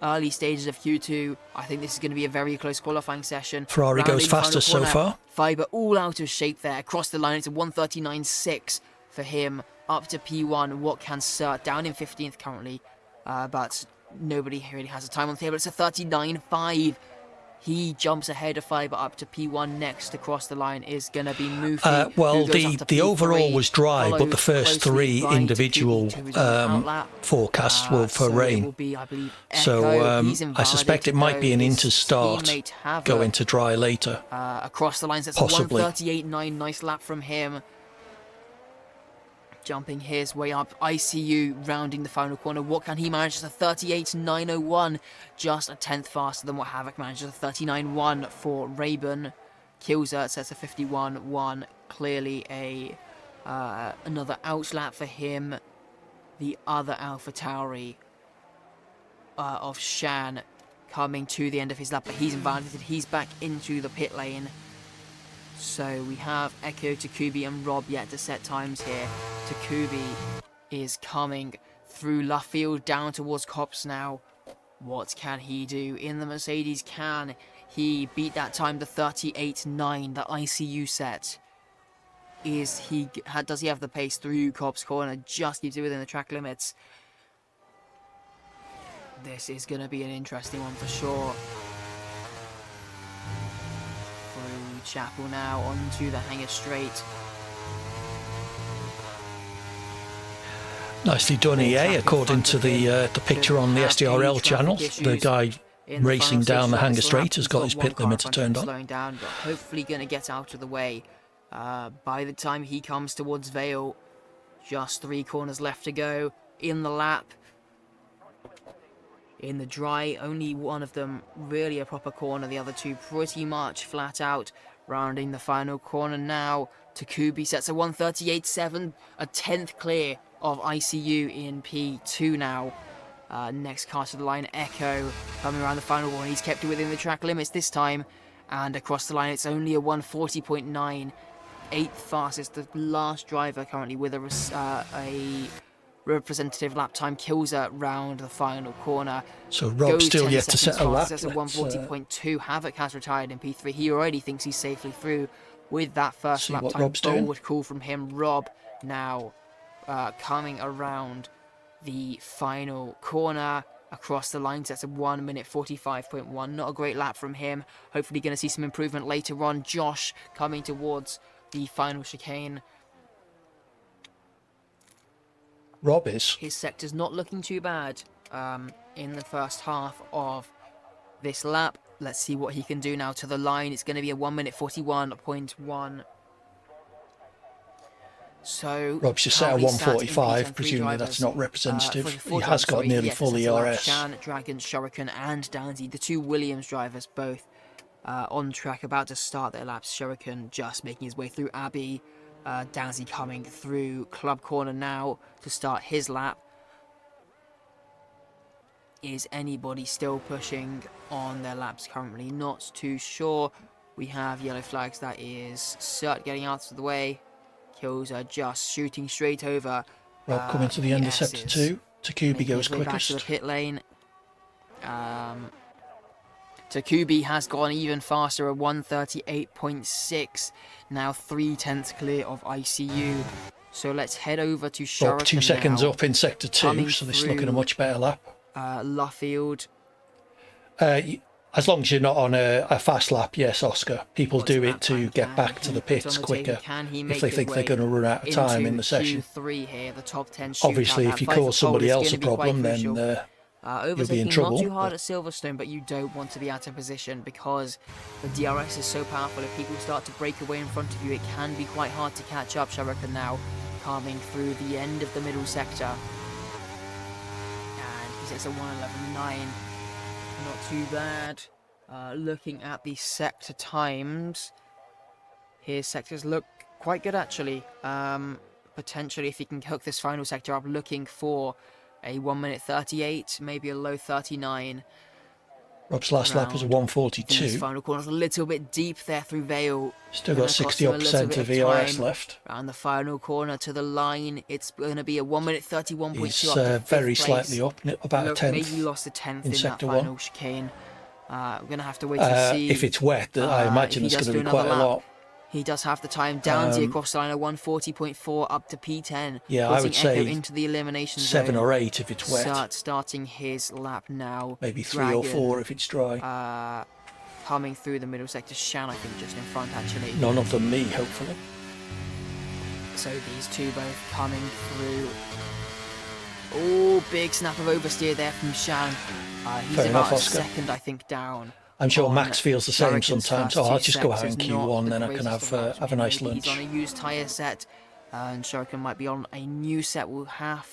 early stages of Q2. I think this is going to be a very close qualifying session. Ferrari goes fastest so far. Fiber all out of shape there. Across the line, it's a 1:39.6 for him. Up to P1. What can Surt? Down in 15th currently. But nobody really has a time on the table. It's a 39.5. He jumps ahead of Fiber up to P1. Next across the line is going to be Mufi. Well, the overall was dry, but the first three individual forecasts were for rain. Will be, I believe, so I suspect it might be an inter-start going to dry later. Across the lines, that's possibly. 1:38.9. Nice lap from him. Jumping his way up, ICU rounding the final corner. What can he manage? It's a 38.901, just a 10th faster than what Havoc managed. A 39.1 for Raben. Killzert sets a 51.1. Clearly a another outlap for him. The other AlphaTauri of Shan coming to the end of his lap, but he's invalidated. He's back into the pit lane. So we have Echo, Takubi and Rob yet to set times here. Takubi is coming through Luffield down towards Cops now. What can he do in the Mercedes? Can he beat that time to 38.9 that ICU set? Does he have the pace through Cops corner? Just keeps it within the track limits. This is going to be an interesting one for sure. Chapel now onto the hangar straight. Nicely done, EA, according to the picture on the SDRL channel. The guy racing down the hangar straight has got his pit limiter turned on. Slowing down, but hopefully going to get out of the way. By the time he comes towards Vale, just 3 corners left to go in the lap. In the dry, only one of them really a proper corner, the other two pretty much flat out. Rounding the final corner now, Takubi sets a 1:38.7, a 10th clear of ICU in P2 now. Next car to the line, Echo, coming around the final corner. He's kept it within the track limits this time, and across the line it's only a 1:40.9, 8th fastest. The last driver currently with a representative lap time. Killzert round the final corner. So Rob's still yet to set a lap. That's a 1:40.2. Havoc has retired in P3. He already thinks he's safely through with that first lap time. Bold call from him. Rob now coming around the final corner across the line. That's a 1:45.1. Not a great lap from him. Hopefully going to see some improvement later on. Josh coming towards the final chicane. Rob is. His sector's not looking too bad in the first half of this lap. Let's see what he can do now to the line. It's going to be a 1:41.1. So Rob's just set a 1:45. Presumably that's not representative. He has got nearly full ERS. Shan, Dragon, Shuriken and Downsy, the 2 Williams drivers, both on track, about to start their laps. Shuriken just making his way through Abbey. Downsy coming through Club Corner now to start his lap. Is anybody still pushing on their laps currently? Not too sure. We have yellow flags. That is Surt getting out of the way. Kills are just shooting straight over. Rob coming to the end of Sector 2. Takubi goes back quickest. to the pit lane. Takubi has gone even faster, a 1:38.6. Now 3/10 clear of ICU. So let's head over to Shuriken Rob 2 seconds now. up in Sector 2, so this is looking a much better lap. Luffield. As long as you're not on a fast lap, yes, Oscar. People do it to get back to the pits quicker if they think they're going to run out of time in the session. Here, the top 10 Obviously, if you cause somebody else a problem, then you'll be in trouble. Not too hard at Silverstone, but you don't want to be out of position because the DRS is so powerful. If people start to break away in front of you, it can be quite hard to catch up. Shuriken now coming through the end of the middle sector. And he sets a 1:11.9. Not too bad. Looking at the sector times, his sectors look quite good actually. Potentially, if he can hook this final sector up, looking for a 1 minute 38, maybe a low 39. Rob's last lap was a 1:42. These final corners a little bit deep there through Vale. Still got 60% of ERS left. Around the final corner to the line, it's going to be a 1 minute 31.2. He's very slightly up, about a tenth. Maybe lost a tenth in sector that final chicane. We're going to have to wait and see. If it's wet, I imagine it's going to be quite a lot. He does have the time down to across the line, a 1:40.4 up to P10. Yeah, I would say into the elimination 7 zone. or 8 if it's wet. Starting his lap now. Maybe 3 or 4 if it's dry. Coming through the middle sector, Shan, I think, just in front actually. None of them me, hopefully. So these two both coming through. Oh, big snap of oversteer there from Shan. He's Fair enough, about a Oscar. second, I think, down. I'm sure Max feels the same Shuriken's sometimes. first I'll two just go out in sectors, not Q1, the then I can greatest of laps. have a nice Maybe lunch. He's on a used tyre set, and Shuriken might be on a new set. We'll have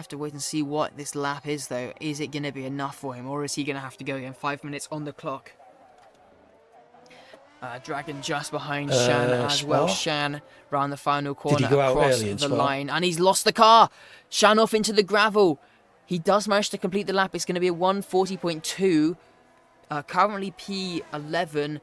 to wait and see what this lap is, though. Is it going to be enough for him, or is he going to have to go again? 5 minutes on the clock. Dragon just behind Shan as well. Shan round the final corner. Did he go out across early in the Spa? line, and he's lost the car. Shan off into the gravel. He does manage to complete the lap. It's going to be a 1:40.2. Currently P11,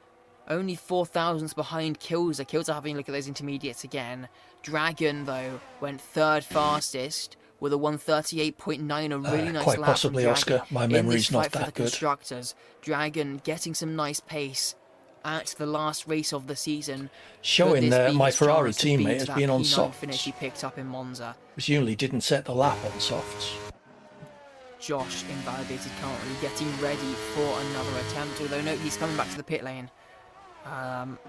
only 4 thousandths behind Kilzer. Kilzer having a look at those intermediates again. Dragon, though, went third fastest with a 1:38.9, a really nice quite lap possibly, from Oscar. Dragon My in memory's this not fight for that the good. Constructors. Dragon getting some nice pace at the last race of the season. Showing Could this be my his Ferrari chance to teammate beat has that been on P9 finish softs. he picked up in Monza. Presumably didn't set the lap on softs. Josh invalidated, currently getting ready for another attempt, although no, he's coming back to the pit lane. So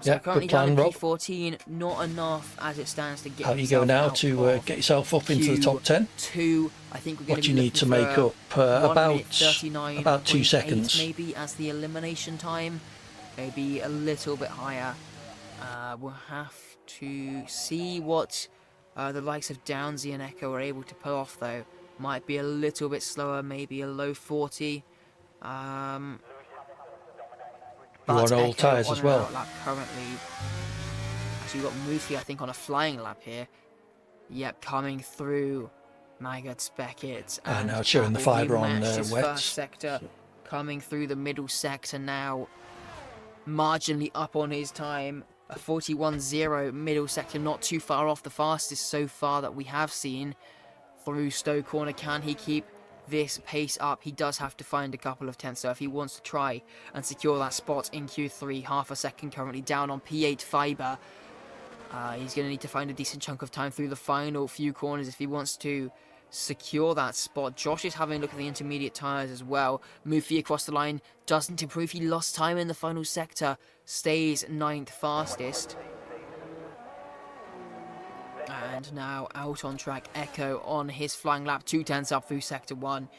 Yeah, currently good plan, down in Rob. P14, not enough as it stands to get How you go now to get yourself up into the top 10? Q2, I think we're going What to do be you need to looking make for up? 1 minute About 2 39.8 seconds. maybe as the elimination time, maybe a little bit higher. We'll have to see what the likes of Downsy and Echo are able to pull off, though. Might be a little bit slower, maybe a low 40. You on old tyres as well? Currently, actually, we've got Mufi, I think, on a flying lap here. Yep, coming through. Maggots, Beckett, and now showing the Apple. fibre He on matched his wets. first sector, coming through the middle sector now, marginally up on his time. A 41.0 middle sector, not too far off the fastest so far that we have seen through Stowe Corner. Can he keep this pace up? He does have to find a couple of tenths, so if he wants to try and secure that spot in Q3, half a second currently down on P8 Fibre. He's going to need to find a decent chunk of time through the final few corners if he wants to secure that spot. Josh is having a look at the intermediate tyres as well. Mufi across the line doesn't improve. He lost time in the final sector, stays 9th fastest. And now out on track, Echo on his flying lap, 2 tenths up through sector 1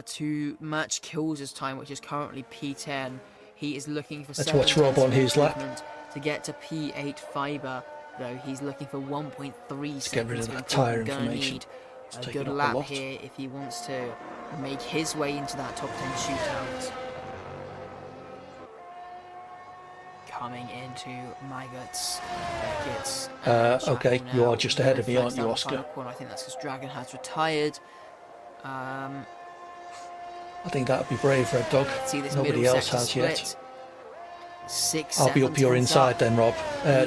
to match Kills' time, which is currently P10. He is looking for Let's watch Rob on his lap to get to P8 Fibre, though he's looking for 1.3 seconds. Get rid of that tyre Gonna information. need It's a taking good up a lap lot. here if he wants to make his way into that top 10 shootout. Coming into Maggots, Beckett's. Okay, you are just ahead of me, aren't you, Oscar? I think that's because Dragon has retired. I think that would be brave, Red Dog. See this Nobody middle else sector has split. yet. 6, I'll be 7 up your tenths inside up. then, Rob.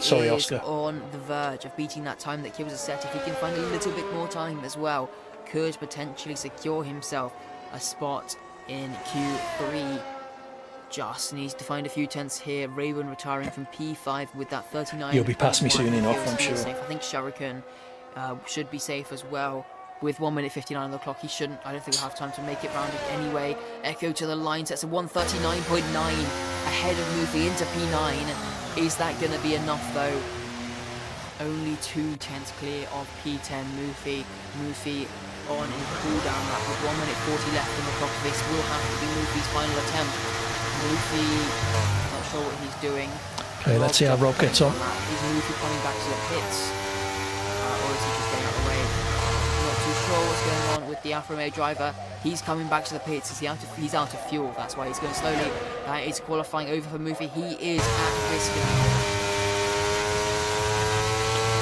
Sorry, He is Oscar. on the verge of beating that time that Kills a set. If he can find a little bit more time as well, could potentially secure himself a spot in Q3. Just needs to find a few tenths here. Raven retiring from P5 with that 39. You'll be past me soon enough, I'm sure. Safe. I think Shuriken should be safe as well. With 1 minute 59 on the clock, he shouldn't. I don't think he'll have time to make it round it anyway. Echo to the line, sets a 139.9 ahead of Mufi into P9. Is that going to be enough though? Only 2 tenths clear of P10 Mufi. Mufi on a cooldown lap with 1 minute 40 left on the clock. This will have to be Mufi's final attempt. Mufi, not sure what he's doing. Okay, let's see how Rob gets on. Is Mufi coming back to the pits? Or is he just getting out of the way? Not too sure what's going on with the Alfa Romeo driver. He's coming back to the pits. He's out of fuel. That's why he's going slowly. That is qualifying over for Mufi. He is at risk now.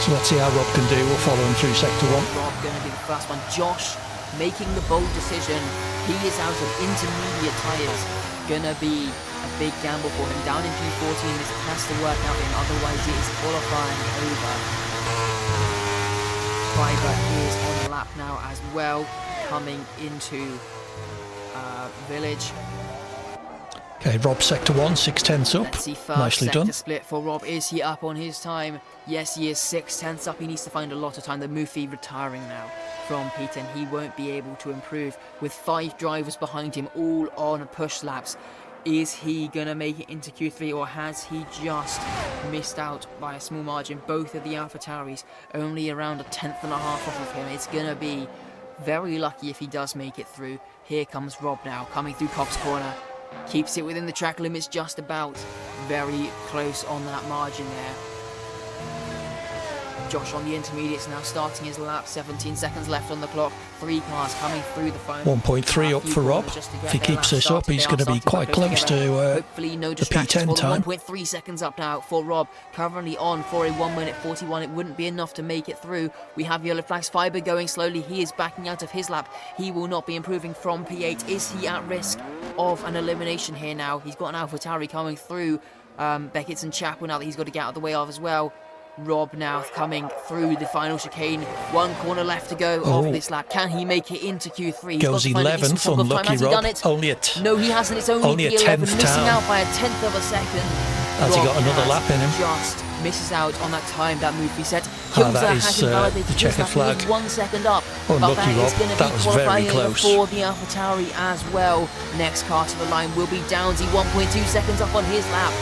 So let's see how Rob can do. We'll follow him through sector 1. Rob going to be the first one. Josh making the bold decision. He is out of intermediate tyres. Going to be a big gamble for him. Down in Q14, this has to work out for him. Otherwise, it is qualifying over. Fiber is on the lap now as well, coming into Village. Okay, Rob sector 1, 6/10 up. Let's see first Nicely sector done. split for Rob. Is he up on his time? Yes, he is 6/10 up. He needs to find a lot of time. The Mufi retiring now from P10. He won't be able to improve with 5 drivers behind him, all on push laps. Is he going to make it into Q3, or has he just missed out by a small margin? Both of the AlphaTauris only around 1/10.5 off of him. It's going to be very lucky if he does make it through. Here comes Rob now, coming through Cops Corner. Keeps it within the track limits just about. Very close on that margin there. Josh on the intermediates now, starting his lap. 17 seconds left on the clock. 3 cars coming through the final. 1.3 up for Rob. If he keeps this up, he's going to be quite close to hopefully no the distractions. P10 time. 1.3 seconds up now for Rob. Currently on for a 1 minute 41. It wouldn't be enough to make it through. We have yellow flags. Fiber going slowly. He is backing out of his lap. He will not be improving from P8. Is he at risk of an elimination here now? He's got an AlphaTauri coming through Beckett's and Chapel now that he's got to get out of the way of as well. Rob now coming through the final chicane. 1 corner left to go of this lap. Can he make it into Q3? Goes 11th, unlucky Rob. No, he hasn't. It's only a P11, 10th missing down. out by 1/10 of a second. Has he Rob got another has lap in him? Just misses out on that time, that Mufi set. Hilda that is has invalidated the his checkered lap. He is flag. 1 second up. But Unlucky that Rob. is going to That be was very qualifying close. for the AlphaTauri as well. Next car to the line will be Downsy. 1.2 seconds up on his lap.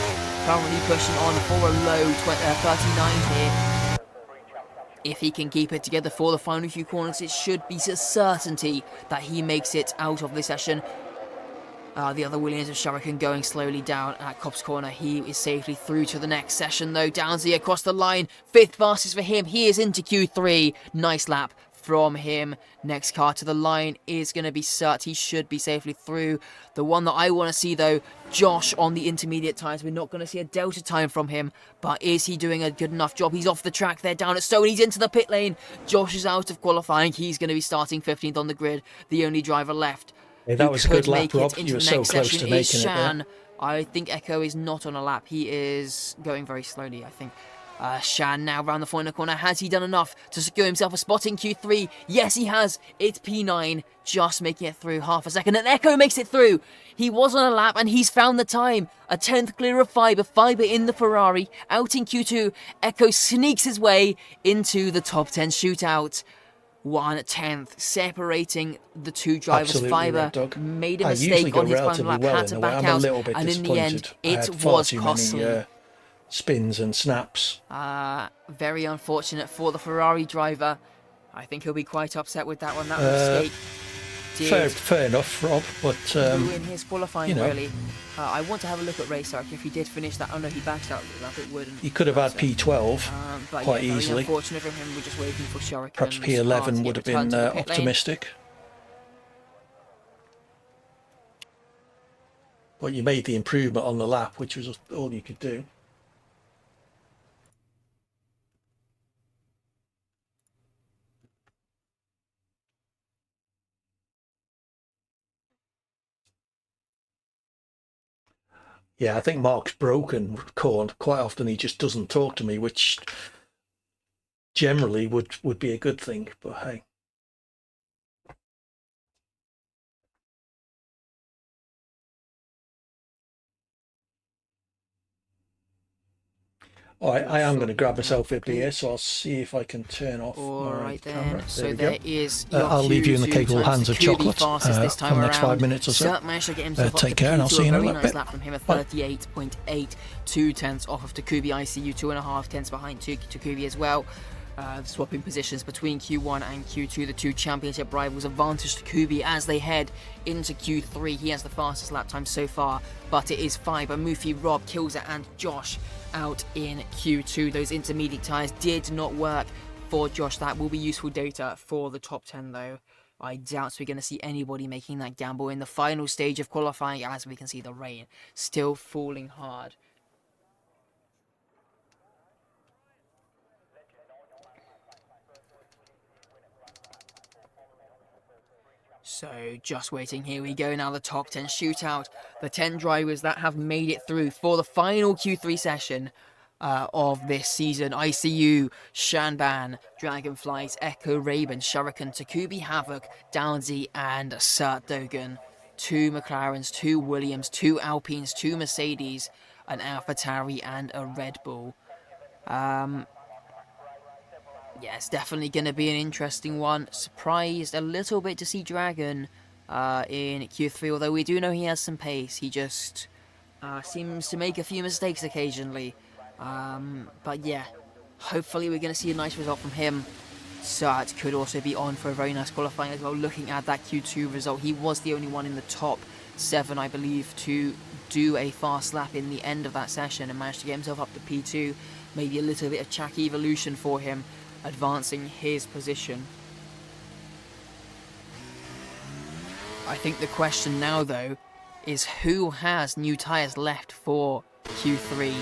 Currently pushing on for a low 39 here. If he can keep it together for the final few corners, it should be a certainty that he makes it out of this session. The other Williams of Shuriken going slowly down at Cops Corner. He is safely through to the next session though. Downsy across the line. 5th fastest for him. He is into Q3. Nice lap from him. Next car to the line is going to be Surt. He should be safely through. The one that I want to see though, Josh on the intermediate tyres. We're not going to see a delta time from him, but is he doing a good enough job? He's off the track there down at Stone. He's into the pit lane. Josh is out of qualifying. He's going to be starting 15th on the grid. The only driver left. Hey, that was a good lap, Rob. You You were so close to making it there. I think Echo is not on a lap. He is going very slowly, I think. Shan now round the final corner. Has he done enough to secure himself a spot in Q3? Yes, he has. It's P9, just making it through half a second. And Echo makes it through. He was on a lap and he's found the time. A 10th clear of Fiber. Fiber in the Ferrari. Out in Q2. Echo sneaks his way into the top 10 shootout. 1/10 separating the two drivers. Absolutely, Fiber Red Dog. made a I usually mistake go on his final relatively lap, well had in to the way. back I'm a out, little bit and in the end, disappointed. I it had far was too costly. many spins and snaps. Very unfortunate for the Ferrari driver. I think he'll be quite upset with that one. That mistake did Fair enough, Rob, but ruin his qualifying, you know. really. I want to have a look at race arc if he did finish that. Oh no, he backed out of the lap. It wouldn't. he could have had P12 But quite yeah, very easily. Unfortunate for him. We're just waiting for Shuriken. Perhaps P11 would have been optimistic. But you made the improvement on the lap, which was all you could do. Yeah, I think Mark's broken Corn. Quite often he just doesn't talk to me, which generally would be a good thing, but hey. All right, I am going to grab myself a beer, so I'll see if I can turn off my camera. So there is I'll leave you in the capable hands of chocolate for the next 5 minutes or so. Surt managed to get himself Take up to care, and I'll P2, see you in a very little nice bit. lap from him at 38.8, 2/10 off of Takubi ICU, 2.5 tenths behind Takubi as well. Swapping positions between Q1 and Q2, the two championship rivals. Advantage to Kubi as they head into Q3. He has the fastest lap time so far, but it is Fiber, Mufi, Rob, Kilser and Josh out in Q2. Those intermediate tyres did not work for Josh. That will be useful data for the top 10 though. I doubt we're going to see anybody making that gamble in the final stage of qualifying, as we can see the rain still falling hard. So, just waiting, here we go now, the top 10 shootout. The 10 drivers that have made it through for the final Q3 session of this season. ICU, Shanban, Dragonflies, Echo, Raven, Shuriken, Takubi, Havoc, Downsy, and Surt Dogan. 2 McLarens, 2 Williams, 2 Alpines, 2 Mercedes, an AlphaTauri, and a Red Bull. Yeah, it's definitely going to be an interesting one. Surprised a little bit to see Dragon in Q3, although we do know he has some pace. He just seems to make a few mistakes occasionally. But yeah, hopefully we're going to see a nice result from him. Surt could also be on for a very nice qualifying as well. Looking at that Q2 result, he was the only one in the top 7, I believe, to do a fast lap in the end of that session and managed to get himself up to P2. Maybe a little bit of track evolution for him, advancing his position. I think the question now, though, is who has new tyres left for Q3?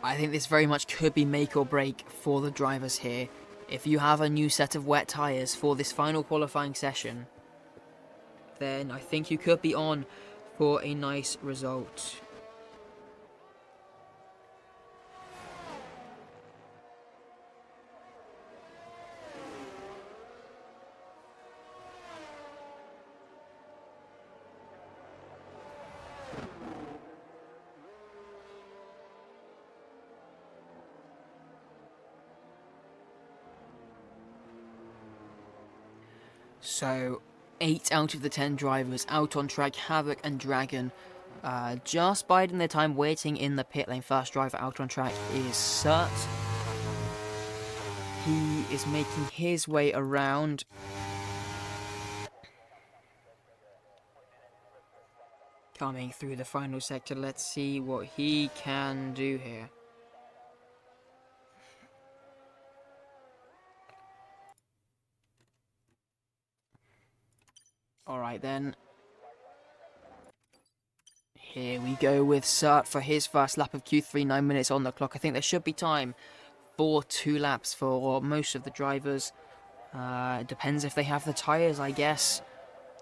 I think this very much could be make or break for the drivers here. If you have a new set of wet tyres for this final qualifying session, then I think you could be on for a nice result. So, 8 out of the 10 drivers out on track, Havoc and Dragon. Just biding their time waiting in the pit lane. First driver out on track is Surt. He is making his way around. Coming through the final sector, let's see what he can do here. Alright then. Here we go with Surt for his first lap of Q3, 9 minutes on the clock. I think there should be time for 2 laps for most of the drivers. It depends if they have the tyres, I guess.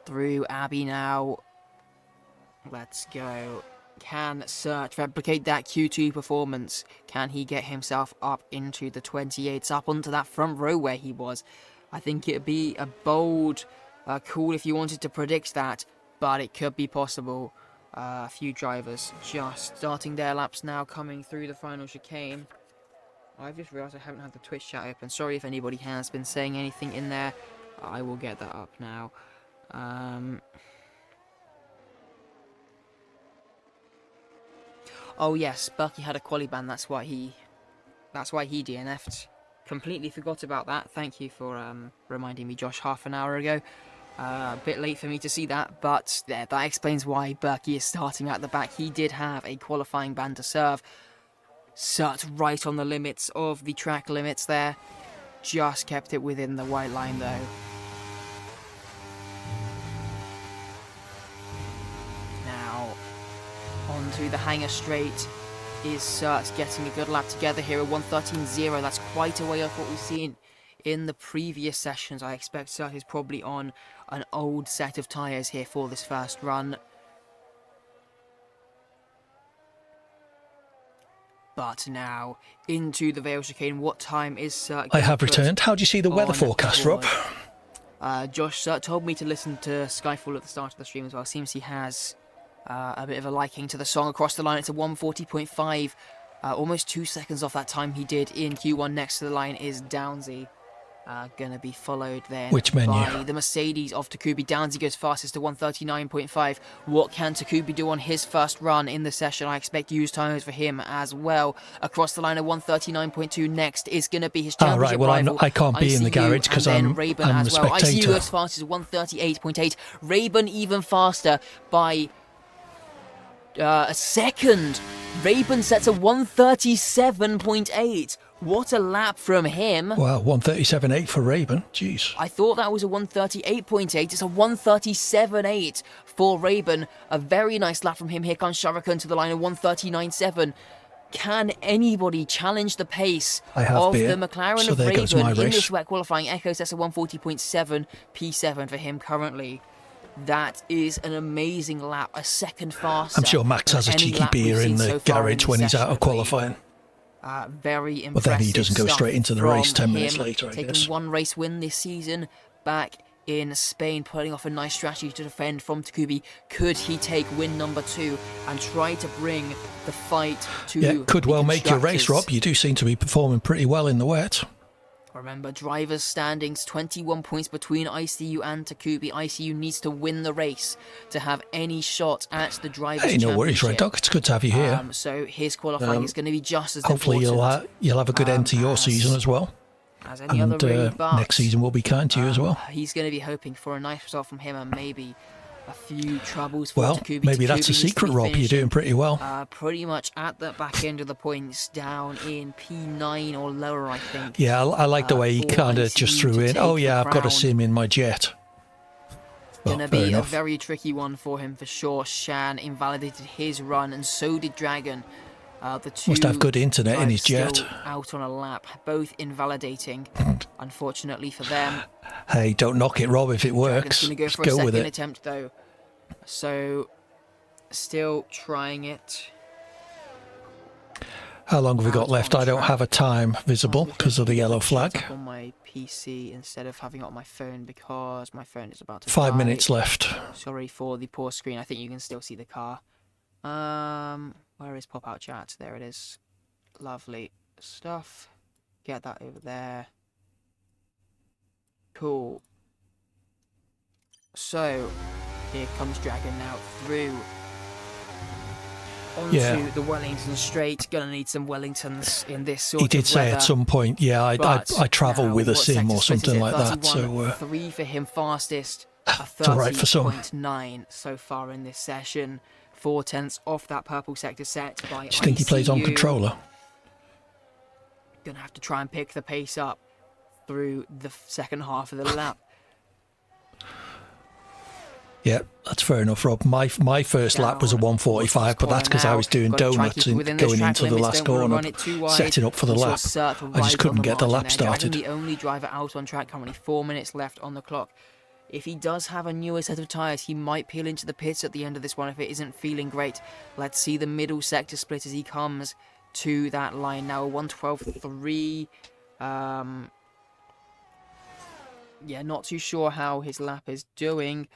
Through Abbey now. Let's go. Can Surt replicate that Q2 performance? Can he get himself up into the 28s, up onto that front row where he was? I think it would be a bold call if you wanted to predict that, but it could be possible. A few drivers just starting their laps now, coming through the final chicane. I've just realised I haven't had the Twitch chat open. Sorry if anybody has been saying anything in there. I will get that up now. Oh yes, Bucky had a quali ban. That's why he DNF'd. Completely forgot about that. Thank you for reminding me, Josh, half an hour ago. A bit late for me to see that, but yeah, that explains why Berkey is starting at the back. He did have a qualifying ban to serve. Surt right on the limits of the track limits there. Just kept it within the white line though. Now, onto the hangar straight. Is Surt getting a good lap together here at 1:13.0. That's quite a way off what we've seen in the previous sessions. I expect Surt is probably on an old set of tyres here for this first run. But now, into the Vale chicane. What time is Surt? I have returned. How do you see the weather forecast, Rob? Josh Surt told me to listen to Skyfall at the start of the stream as well. Seems he has a bit of a liking to the song. Across the line, it's a 1:40.5. Almost 2 seconds off that time he did in Q1. Next to the line is Downsy. Gonna be followed then by the Mercedes of Takubi. Downsy goes fastest to 1:39.5. What can Takubi do on his first run in the session? I expect used tyres for him as well. Across the line at 1:39.2. Next is gonna be his championship rival. I can't be in the garage because I'm a spectator. ICU goes fastest 1:38.8. Raven even faster by a second. Raven sets a 1:37.8. What a lap from him. Wow, 137.8 for Raven. Jeez. I thought that was a 138.8. It's a 137.8 for Raven. A very nice lap from him. Here comes Sharakan to the line of 139.7. Can anybody challenge the pace of the McLaren of Raven in this wet qualifying? Echo sets a 140.7 P7 for him currently. That is an amazing lap, a second faster. I'm sure Max has a cheeky beer in the garage when he's out of qualifying. Very impressive. But then he doesn't go straight into the race 10 minutes later, I guess. Taking one race win this season back in Spain, putting off a nice strategy to defend from Takubi. Could he take win number 2 and try to bring the fight to could well make your race, Rob. You do seem to be performing pretty well in the wet. Remember, drivers' standings, 21 points between ICU and Takubi. ICU needs to win the race to have any shot at the drivers' championship. No worries, Red Dog. It's good to have you here. So his qualifying is going to be just as hopefully important. you'll have a good end to your season as well. As any other really, but next season will be kind to you as well. He's going to be hoping for a nice result from him and maybe a few troubles for Takubi. Maybe that's a secret, Rob. You're doing pretty well. Pretty much at the back end of the points, down in P9 or lower, I think. Yeah, I like the way he kind of just threw in, oh yeah, I've got a sim in my jet. Going to be a very tricky one for him for sure. Shan invalidated his run and so did Dragon. The two must have good internet in his jet. Out on a lap, both invalidating, unfortunately for them. Hey, don't knock it, Rob, if it works. Going to go for a second attempt though. So, still trying it. How long have we got left? I don't have a time visible because of the yellow flag. On my PC instead of having it on my phone because my phone is about to 5 die. minutes left. Sorry for the poor screen. I think you can still see the car. Where is pop-out chat? There it is. Lovely stuff. Get that over there. Cool. So, here comes Dragon now through onto the Wellington Straight. Gonna need some Wellingtons in this sort of weather. He did say at some point, yeah, I travel with a sim or something like that. So 3 for him fastest. It's all right for some. 30.9 so far in this session. 4/10 off that purple sector set by ICU. Do you think he plays on controller? Gonna have to try and pick the pace up through the second half of the lap. Yeah, that's fair enough, Rob. My first lap was a 1:45, but that's because I was doing donuts and going into the last corner, setting up for the lap. I just couldn't get the lap started. The only driver out on track, currently 4 minutes left on the clock. If he does have a newer set of tyres, he might peel into the pits at the end of this one if it isn't feeling great. Let's see the middle sector split as he comes to that line now. 1:12.3. Yeah, not too sure how his lap is doing.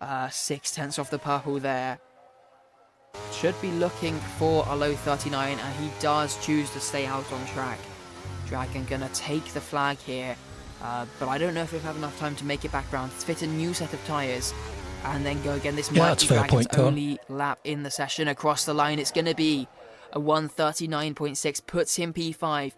6/10 off the purple there. Should be looking for a low 39, and he does choose to stay out on track. Dragon gonna take the flag here. But I don't know if he'll have enough time to make it back round, fit a new set of tyres, and then go again. This might be Dragon's only lap in the session. Across the line, it's going to be a 1:39.6, puts him P5,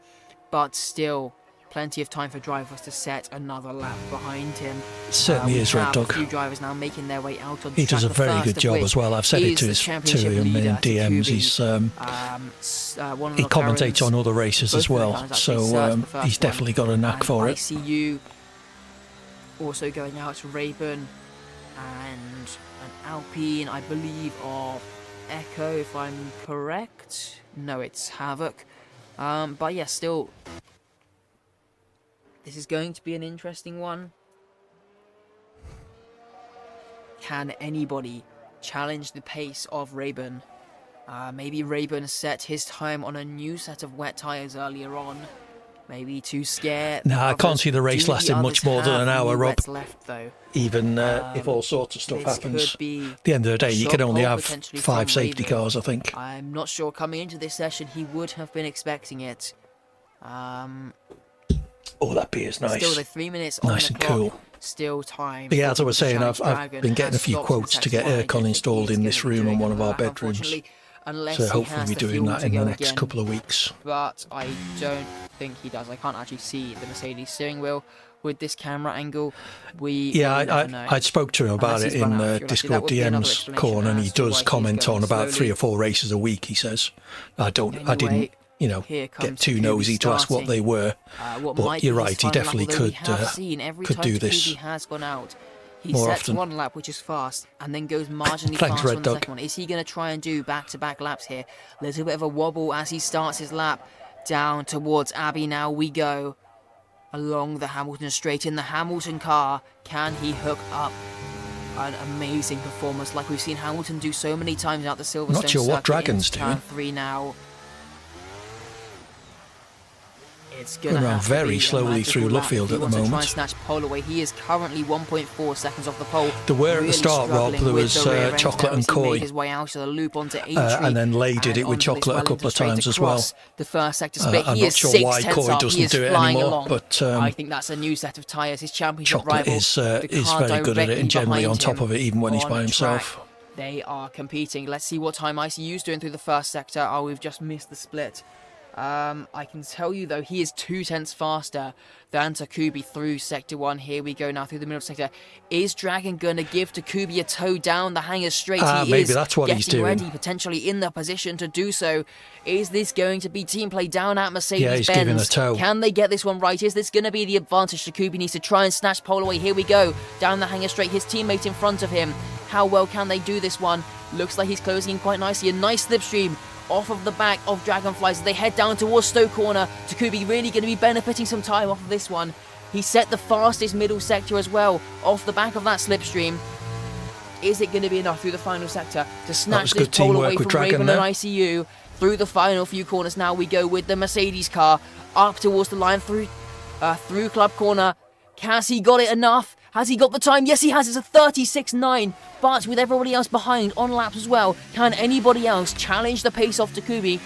but still plenty of time for drivers to set another lap behind him. It certainly is, Red Dog. A few drivers now making their way out on he does a very good job as well. I've said it to him in DMs. He's he commentates on other races as well, so he's definitely got a knack for it. ICU also going out to Raven and an Alpine, I believe, of Echo, if I'm correct. No, it's Havoc. But yeah, still, this is going to be an interesting one. Can anybody challenge the pace of Raven? Maybe Raven set his time on a new set of wet tyres earlier on. Maybe too scared. No, I can't see the race lasting much more than an hour, Rob. Left, though. Even if all sorts of stuff happens. At the end of the day, you can only have 5 safety cars, I think. I'm not sure. Coming into this session, he would have been expecting it. Oh, that beer's nice. Still, the 3 minutes on nice the and clock. cool. Still time. But yeah, as I was saying, I've been getting a few quotes to get aircon installed in this room in one of our bedrooms. So hopefully we're doing that in the next couple of weeks. But I don't think he does. I can't actually see the Mercedes steering wheel with this camera angle. I spoke to him about it in Discord DMs, Corn, and he does comment on about 3 or 4 races a week, he says. I didn't. Here get comes too Takubi nosy to ask what starting. they were. What But might you're be his right, he final lap, definitely although we could have seen every could time do Takubi this has gone out, he more sets often. one lap, which is fast, and then goes marginally Thanks, faster Red on the Dog. second one. Is he going to try and do back-to-back laps here? Little bit of a wobble as he starts his lap. Down towards Abbey now we go. Along the Hamilton straight in the Hamilton car. Can he hook up an amazing performance like we've seen Hamilton do so many times out the Silverstone Not sure what circuit Dragon's into doing. turn 3 now. It's Going going to around have to very be slowly a through magical lap Luffield if he at the wants to try and moment. snatch pole away. He is currently 1.4 seconds off the pole. There were at Really the start, Rob, struggling there with was the rear end chocolate there and as he made koi. his way out of the loop onto Aintree, And then Lay did it with onto this chocolate a Wellington couple of straight times as well. across the first sector split. I'm He not is sure 6 why tenths Koi up. doesn't He is do it flying anymore, along. but I think that's a new set of tyres. His championship Chocolate rival, is the car very good at it directly and generally on behind top him of it, even when he's on by track. himself. They are competing. Let's see what time ICU's doing through the first sector. Oh, we've just missed the split. I can tell you though, he is 2 tenths faster than Takubi through sector 1. Here we go now through the middle of sector. Is Dragon gonna give Takubi a tow down the hanger straight? He maybe is that's what he's getting doing. ready, potentially in the position to do so. Is this going to be team play down at Mercedes-Benz? Yeah, he's giving a tow. Can they get this one right? Is this going to be the advantage? Takubi needs to try and snatch pole away. Here we go. Down the hanger straight. His teammate in front of him. How well can they do this one? Looks like he's closing in quite nicely. A nice slipstream off of the back of Dragonflies as they head down towards Stowe Corner. Takubi really going to be benefiting some time off of this one. He set the fastest middle sector as well off the back of that slipstream. Is it going to be enough through the final sector to snatch this pole away from Raven and ICU? Through the final few corners now we go with the Mercedes car up towards the line through Club Corner. Has he got it enough? Has he got the time? Yes, he has. It's a 36.9. But with everybody else behind on laps as well, can anybody else challenge the pace of Takubi?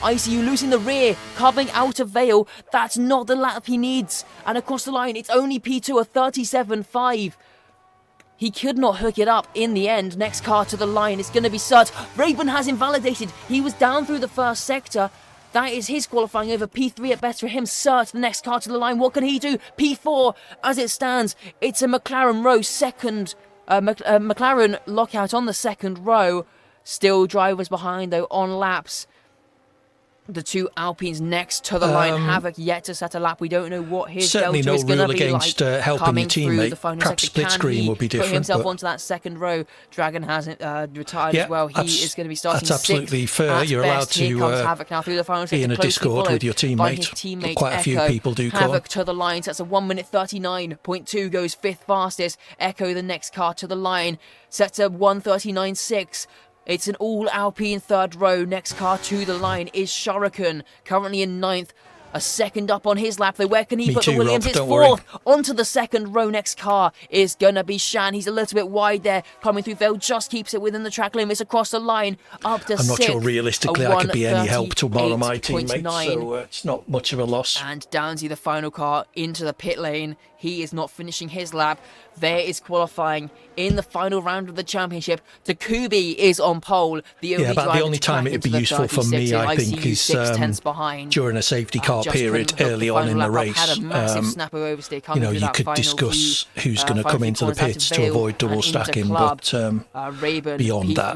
ICU losing the rear, coming out of Vale. That's not the lap he needs. And across the line, it's only P2, a 37.5. He could not hook it up in the end. Next car to the line, it's going to be Surt. Raven has invalidated. He was down through the first sector. That is his qualifying over. P3 at best for him. Surt, the next car to the line. What can he do? P4 as it stands. It's a McLaren row second. McLaren lockout on the second row. Still drivers behind though on laps. The two Alpines next to the line. Havoc yet to set a lap. We don't know what his certainly delta is going to be against like. helping your teammate. Perhaps split screen would be different. Put himself but onto that second row. Dragon hasn't retired as well. He is going to be starting that's absolutely fair. You're allowed to Here comes Havoc now through the final be in a Discord with your teammate. Quite a few people do. Havoc to the line. That's a 1:39.2. Goes 5th fastest. Echo the next car to the line. Sets a 1:39.6. It's an all-Alpine third row. Next car to the line is Shuriken, currently in 9th. A second up on his lap, though. Where can he put the Williams? Rob, it's 4th. Onto the second row. Next car is going to be Shan. He's a little bit wide there. Coming through Vale, just keeps it within the track limits across the line. Up to 6th. I'm not sure realistically I could be any help to one of my teammates, so it's not much of a loss. And Downsy, the final car, into the pit lane. He is not finishing his lap. There is qualifying in the final round of the championship. Takubi is on pole. The only time it would be useful for me, I think, is during a safety car period early on in the race. Had a massive snapper oversteer coming through you that could final discuss few, who's going to come into the pits to avoid double stacking, but beyond that,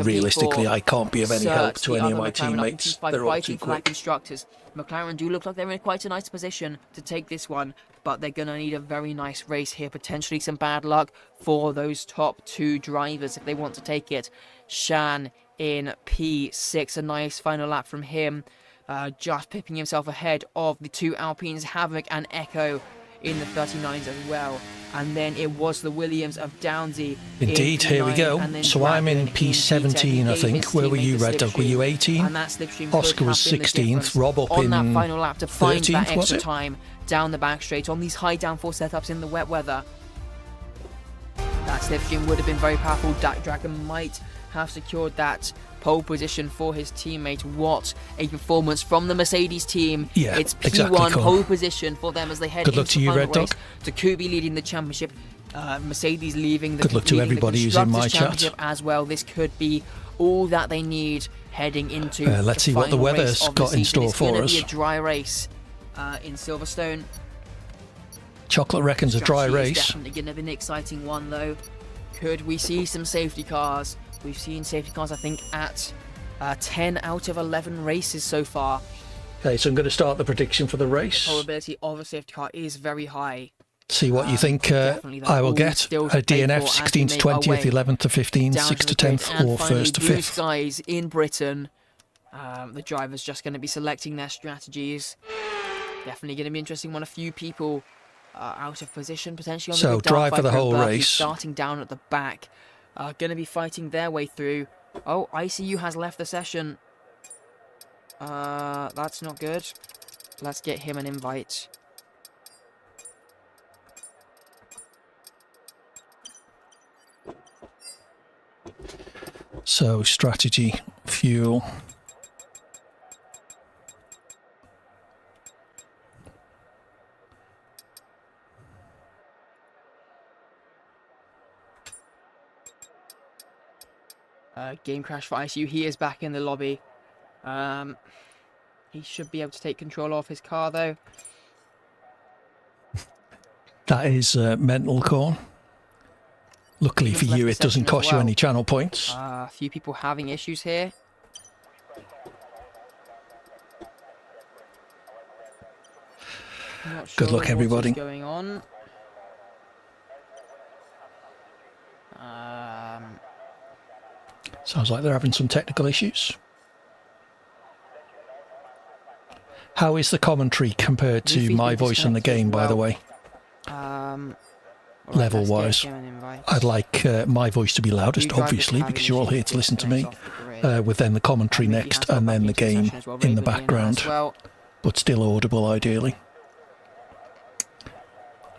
realistically, I can't be of any help to any of my teammates. They're all too quick. Constructors. McLaren do look like they're in quite a nice position to take this one, but they're going to need a very nice race here. Potentially some bad luck for those top two drivers if they want to take it. Shan in P6, a nice final lap from him, just pipping himself ahead of the two Alpines, Havoc and Echo in the 39s as well. And then it was the Williams of Downsy. Indeed, here we go. So I'm in P17, I think. Where were you, Red Dog? Were you 18? Oscar was 16th. Rob up in that final lap to find 13th, that extra time down the back straight on these high downforce setups in the wet weather. That slipstream would have been very powerful. Dragon might have secured that pole position for his teammate. What a performance from the Mercedes team. Yeah, it's P1 exactly, pole position for them as they head into the final race. Takubi leading the championship, Mercedes leaving the good luck to everybody who's in my chat as well. This could be all that they need heading into let's see what the weather's got in store for us. It's going to be a dry race in Silverstone. Chocolate reckons a dry race. Definitely going to be an exciting one though. Could we see some safety cars? We've seen safety cars, I think, at 10 out of 11 races so far. Okay, so I'm going to start the prediction for the race. Probability of a safety car is very high. See what you think definitely I will all get. still to A play DNF for as 16 we to make our 20th, way 11th to 15th, down 6th to to the grid. 10th, And or finally, 1st to blue 5th. skies in Britain. The driver's just going to be selecting their strategies. Definitely going to be interesting when a few people are out of position, potentially on the So, grid. drive for the whole Berkeley race. starting down at the back. Going to be fighting their way through. Oh, ICU has left the session. That's not good. Let's get him an invite. So, strategy, fuel. Game crash for ICU. He is back in the lobby. He should be able to take control of his car, though. That is mental, Corn. Luckily for you, it doesn't cost you any channel points. A few people having issues here. Not sure Good luck, everybody. what is going on. Sounds like they're having some technical issues. How is the commentary compared to my voice in the game, by the way? Level-wise. I'd like my voice to be loudest, obviously, because you're all here to listen to me, with then the commentary next and then the game in the background, but still audible, ideally.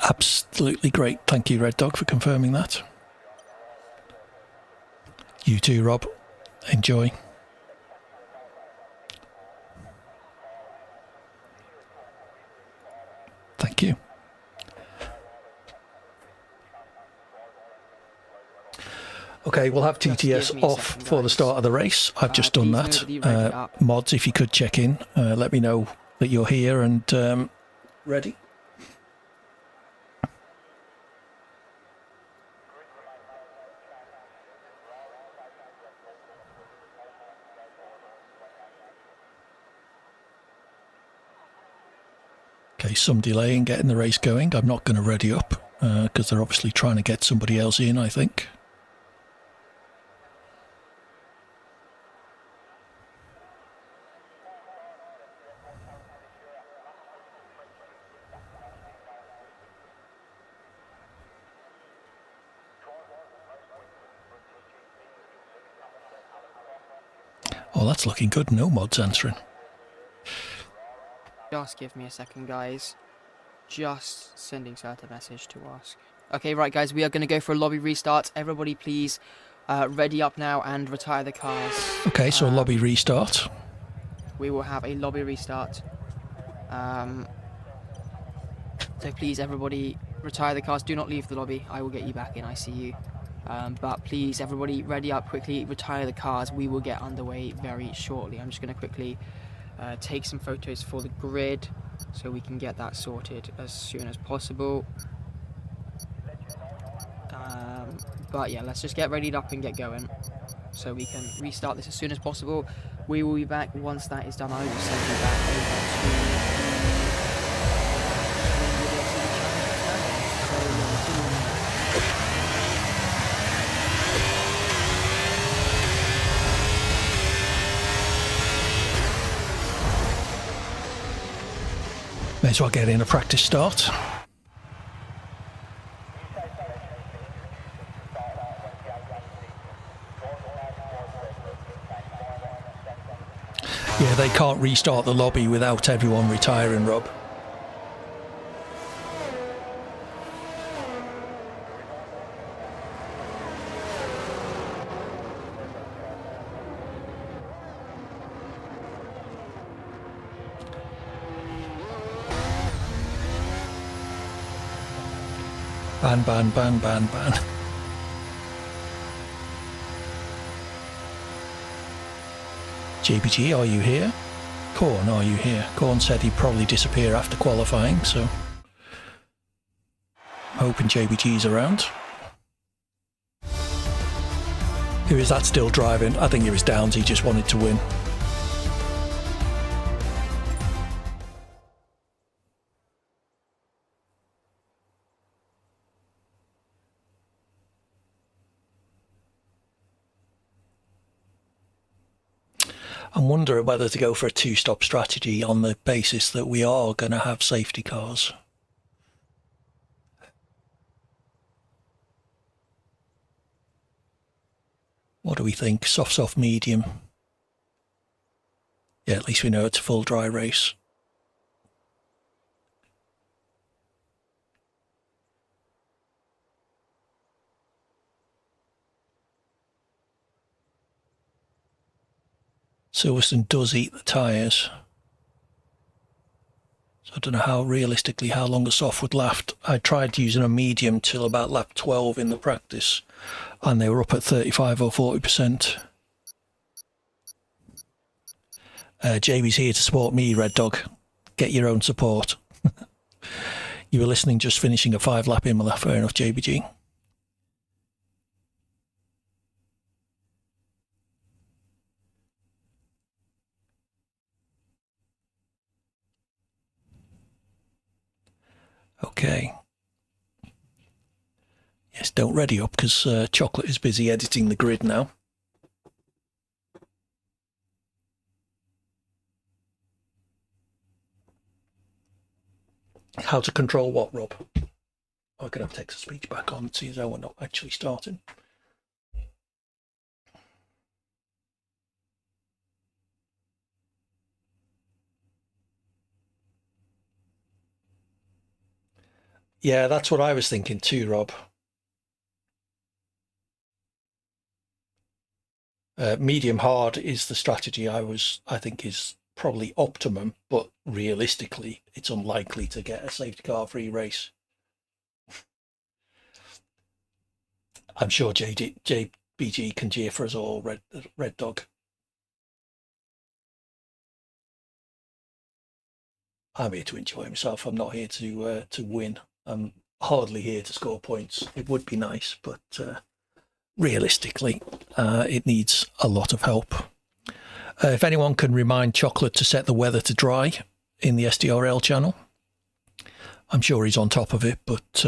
Absolutely great. Thank you, Red Dog, for confirming that. You too, Rob. Enjoy. Thank you. Okay, we'll have TTS off for the start of the race. I've just done that. Mods, if you could check in, let me know that you're here and ready. Okay, some delay in getting the race going. I'm not going to ready up because they're obviously trying to get somebody else in, I think. Oh, that's looking good. No mods answering. Just give me a second, guys. Just sending Seth a message to ask. Okay, right, guys, we are going to go for a lobby restart. Everybody, please ready up now and retire the cars. Okay, so a lobby restart. We will have a lobby restart. So please, everybody, retire the cars. Do not leave the lobby. I will get you back in ICU. But please, everybody, ready up quickly. Retire the cars. We will get underway very shortly. I'm just going to quickly take some photos for the grid so we can get that sorted as soon as possible. But yeah, let's just get readied up and get going so we can restart this as soon as possible. We will be back once that is done. I will send you back over to May as well get in a practice start. Yeah, they can't restart the lobby without everyone retiring, Rob. Ban, ban, ban, ban, ban. JBG, are you here? Corn, are you here? Corn said he'd probably disappear after qualifying, so I'm hoping JBG's around. Who is that still driving? I think it was Downs, he just wanted to win. I'm wondering whether to go for a two-stop strategy on the basis that we are going to have safety cars. What do we think? Soft, soft, medium? Yeah, at least we know it's a full dry race. Silverstone does eat the tyres. So I don't know how realistically how long a soft would last. I tried using a medium till about lap 12 in the practice, and they were up at 35 or 40%. JB's here to support me, Red Dog. Get your own support. You were listening, just finishing a 5-lap Imola. Fair enough, JBG. Okay. Yes, don't ready up because Chocolate is busy editing the grid now. How to control what, Rob? I'm going to have to take the speech back on, see as though we're not actually starting. Yeah, that's what I was thinking too, Rob. Medium hard is the strategy I think is probably optimum, but realistically, it's unlikely to get a safety car free race. I'm sure JBG can cheer for us all, Red Dog. I'm here to enjoy myself. I'm not here to win. I'm hardly here to score points. It would be nice, but realistically, it needs a lot of help. If anyone can remind Chocolate to set the weather to dry in the SDRL channel, I'm sure he's on top of it, but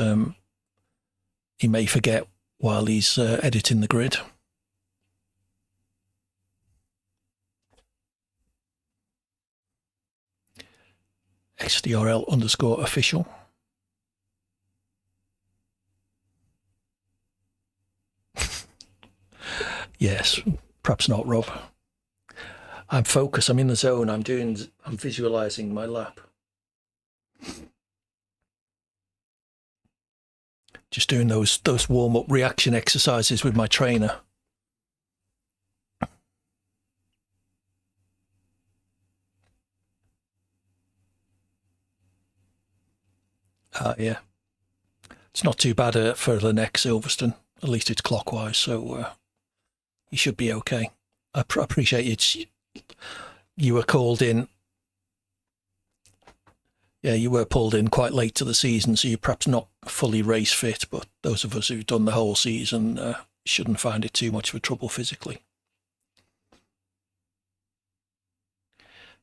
he may forget while he's editing the grid. SDRL_official. Yes, perhaps not, Rob. I'm focused. I'm in the zone. I'm visualizing my lap. Just doing those warm-up reaction exercises with my trainer. Yeah. It's not too bad for the next Silverstone. At least it's clockwise, so you should be okay. I appreciate it. You were called in. Yeah, you were pulled in quite late to the season, so you're perhaps not fully race fit, but those of us who've done the whole season shouldn't find it too much of a trouble physically.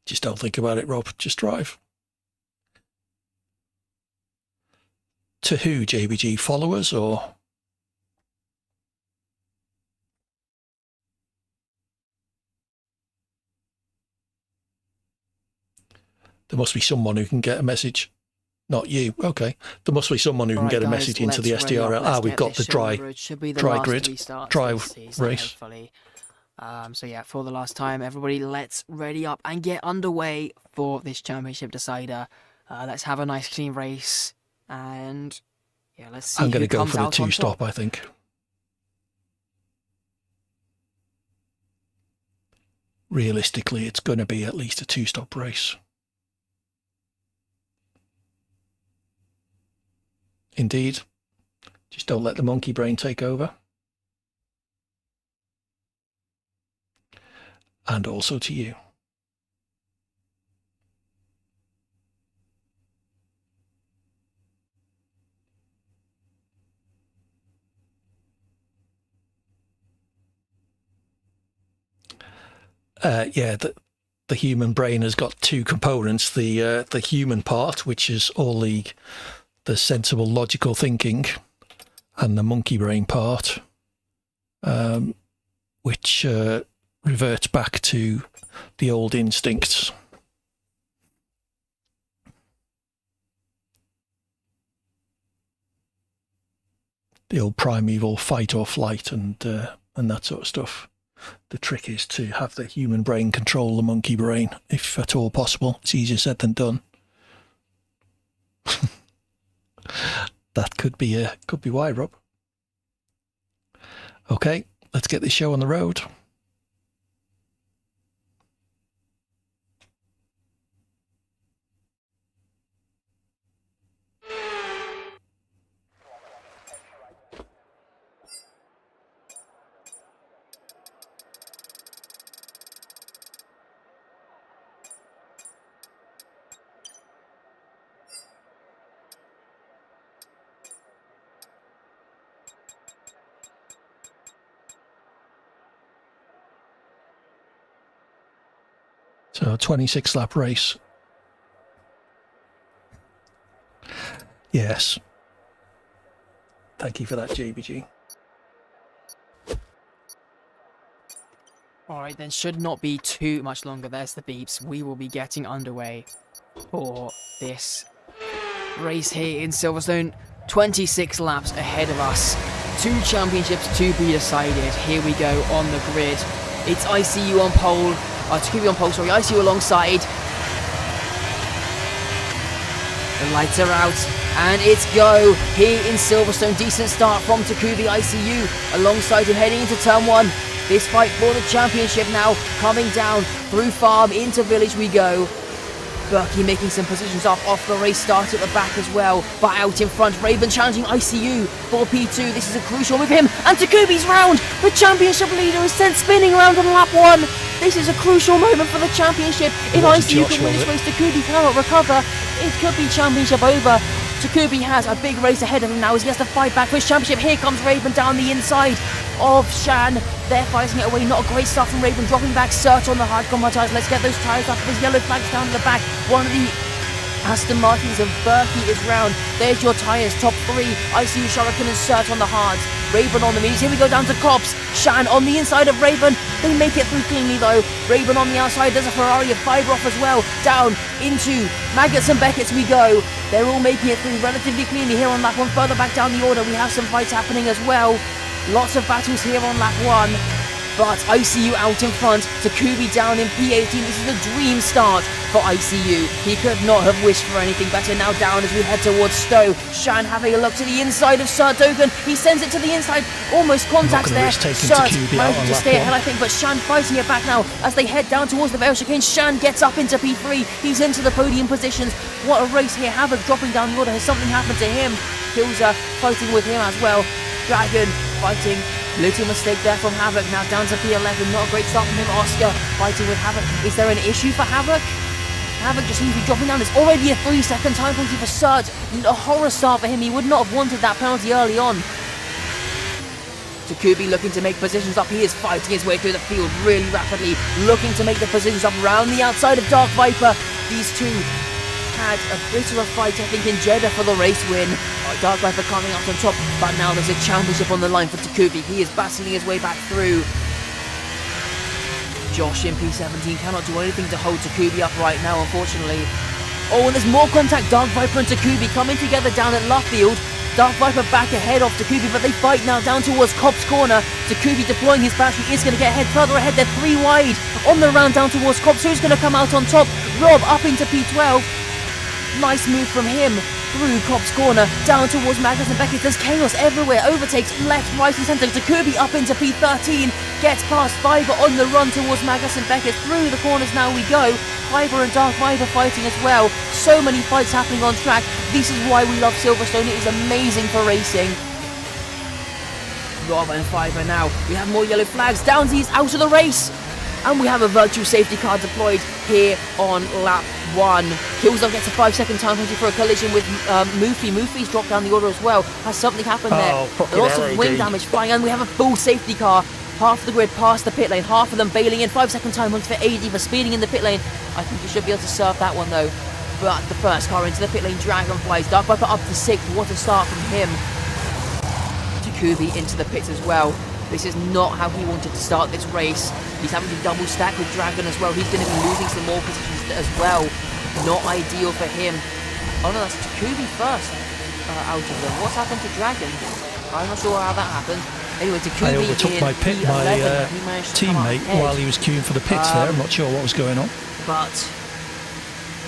Just don't think about it, Rob. Just drive. To who, JBG? Followers or? There must be someone who can get a message. Not you. Okay. There must be someone who can get a message into the SDRL. We've got the dry grid, dry race. So yeah, for the last time, everybody, let's ready up and get underway for this championship decider. Let's have a nice clean race, and yeah, let's see. I'm going to go for the two-stop, I think. Realistically, it's going to be at least a two-stop race. Indeed. Just don't let the monkey brain take over. And also to you. Yeah, the human brain has got two components. The human part, which is all the sensible, logical thinking, and the monkey brain part, which reverts back to the old instincts. The old primeval fight or flight and that sort of stuff. The trick is to have the human brain control the monkey brain, if at all possible. It's easier said than done. That could be why, Rob. Okay, let's get this show on the road. So 26 lap race. Yes. Thank you for that, JBG. Alright, then should not be too much longer. There's the beeps. We will be getting underway for this race here in Silverstone. 26 laps ahead of us. 2 championships to be decided. Here we go on the grid. It's ICU on pole. Takubi on pole, sorry. ICU alongside. The lights are out. And it's go here in Silverstone. Decent start from Takubi ICU alongside him heading into turn 1. This fight for the championship now coming down through farm into village we go. Berkey making some positions up off the race start at the back as well. But out in front, Raven challenging ICU for P2. This is a crucial with him. And Takubi's round. The championship leader is sent spinning around on lap 1. This is a crucial moment for the championship. If ICU can win this race, Takubi cannot recover. It could be championship over. Takubi has a big race ahead of him now as he has to fight back for his championship. Here comes Raven down the inside of Shan. They're fighting it away. Not a great start from Raven. Dropping back Cert on the hardcore tyres. Let's get those tyres up. His yellow flags down to the back. One of the Aston Martins of Berkey is round. There's your tyres. Top 3. ICU, Shuriken and Cert on the hards. Raven on the mediums. Here we go down to Cops. Shan on the inside of Raven. They make it through cleanly though. Raven on the outside. There's a Ferrari of Fiber off as well. Down into Maggots and Beckett's we go. They're all making it through relatively cleanly here on lap 1. Further back down the order, we have some fights happening as well. Lots of battles here on lap 1. But ICU out in front. Takubi down in P18. This is a dream start for ICU. He could not have wished for anything better. Now down as we head towards Stowe. Shan having a look to the inside of Sir Dogan. He sends it to the inside. Almost contacts there. Sir managed to stay ahead, I think, but Shan fighting it back now as they head down towards the Vale Chicane. Shan gets up into P3. He's into the podium positions. What a race here. Havoc dropping down the order. Has something happened to him? Kilza fighting with him as well. Dragon fighting. Little mistake there from Havoc. Now down to P11. Not a great start from him. Oscar fighting with Havoc. Is there an issue for Havoc? Havoc just seems to be dropping down. There's already a 3-second time penalty for Cert. A horror start for him. He would not have wanted that penalty early on. Takubi looking to make positions up. He is fighting his way through the field really rapidly. Looking to make the positions up around the outside of Dark Viper. These two had a bit of a fight, I think, in Jeddah for the race win. Dark Viper coming up on top, but now there's a championship on the line for Takubi. He is battling his way back through. Josh in P17 cannot do anything to hold Takubi up right now, unfortunately. Oh, and there's more contact. Dark Viper and Takubi coming together down at Luffield. Dark Viper back ahead of Takubi, but they fight now down towards Cobb's corner. Takubi deploying his battery is going to get ahead. Further ahead, they're 3 wide on the round down towards Cobb's. Who's going to come out on top? Rob up into P12. Nice move from him through Cobb's corner, down towards Magnus and Beckett. There's chaos everywhere. Overtakes left, right and centre. Takubi up into P13. Gets past Fiber on the run towards Magnus and Beckett. Through the corners now we go. Fiber and Dark Viper fighting as well. So many fights happening on track. This is why we love Silverstone. It is amazing for racing. Rob and Fiber now. We have more yellow flags. Downsy's out of the race. And we have a virtual safety car deployed here on lap 1. Killzone gets a 5-second time penalty for a collision with Moofy. Moofy's dropped down the order as well. Has something happened there? Lots of wing damage flying, and we have a full safety car. Half the grid past the pit lane. Half of them bailing in. 5-second time penalty for AD for speeding in the pit lane. I think you should be able to surf that one though. But the first car into the pit lane, Dragonflies. Dark Viper up to 6th. What a start from him. Takubi into the pits as well. This is not how he wanted to start this race. He's having to double stack with Dragon as well. He's going to be losing some more positions as well. Not ideal for him. Oh no, that's Takubi first out of them. What's happened to Dragon? I'm not sure how that happened. Anyway, Takubi I overtook my teammate while he was queuing for the pits there. I'm not sure what was going on. But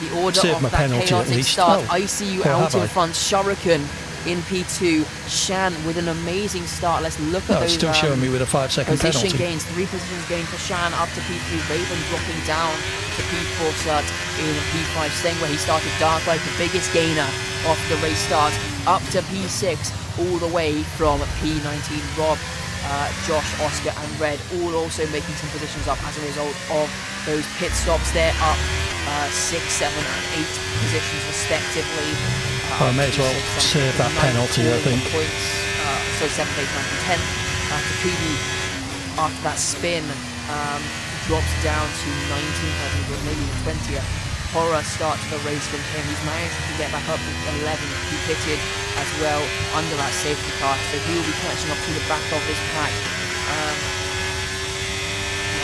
the order Saved of my that penalty chaotic at least. start, Oh. ICU Or out have in I? front, Shuriken in P2, Shan with an amazing start. Let's look at No, it's those still showing me with a 5-second position penalty. gains. 3 positions gained for Shan up to P3. Raven dropping down to P4 cert in P5, staying where he started. Dark Light, the biggest gainer of the race start, up to P6, all the way from P19. Rob, Josh, Oscar and Red all also making some positions up as a result of those pit stops. They're up 6, 7 and 8 positions respectively. I may as well save that penalty, I think. Points, so 7, 8, 9 and 10. Takubi, after that spin, drops down to 19th, I think, or maybe even 20th. Horror start to the race from him. He's managed to get back up to 11th. He pitted as well under that safety car, so he will be catching up to the back of this pack.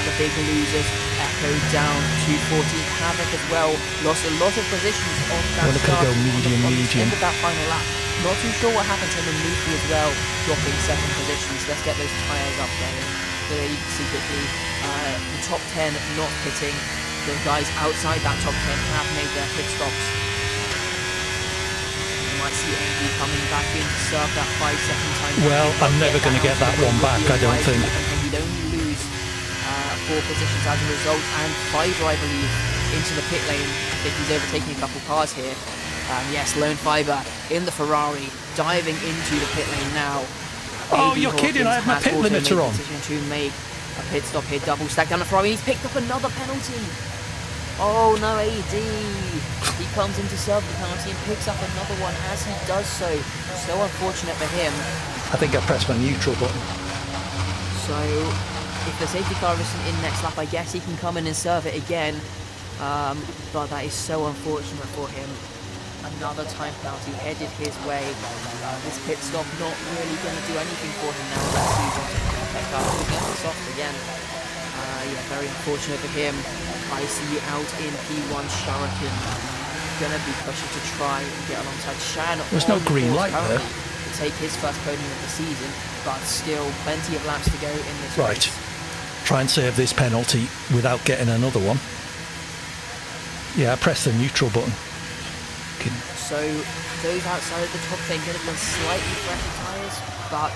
The big losers echoed down to 14th. Havoc as well lost a lot of positions off that Well, start go medium. end of that final lap. Not too sure what happened to him, and Nuki as well dropping 7 positions. Let's get those tyres up there. So you can see quickly the top 10 not pitting. The guys outside that top 10 have made their pit stops. You might see AD coming back in to serve that 5-second time. Well, I'm never going to get that one back, I don't think. And he'd only lose 4 positions as a result, and 5, I believe, into the pit lane. I think he's overtaking a couple cars here. Yes, Lone Fiber in the Ferrari, diving into the pit lane now. Oh, AD you're kidding, I have my Hawkins pit has also limiter made on. the decision to make a pit stop here, double stack down the Ferrari. He's picked up another penalty. Oh no, AD. He comes in to serve the penalty and picks up another one as he does so. So unfortunate for him. I think I pressed my neutral button. So if the safety car isn't in next lap, I guess he can come in and serve it again. But that is so unfortunate for him. Another time penalty headed his way. This pit stop not really going to do anything for him now. Let's see what he's going to soft again. Yeah, very unfortunate for him. ICU out in P1. Shuriken going to be pushing to try and get alongside Shan. There's no green light there. To take his first podium of the season, but still plenty of laps to go in this Right. race. Try and save this penalty without getting another one. Yeah, I pressed the neutral button. So those outside of the top 10 going to be on slightly fresher tyres, but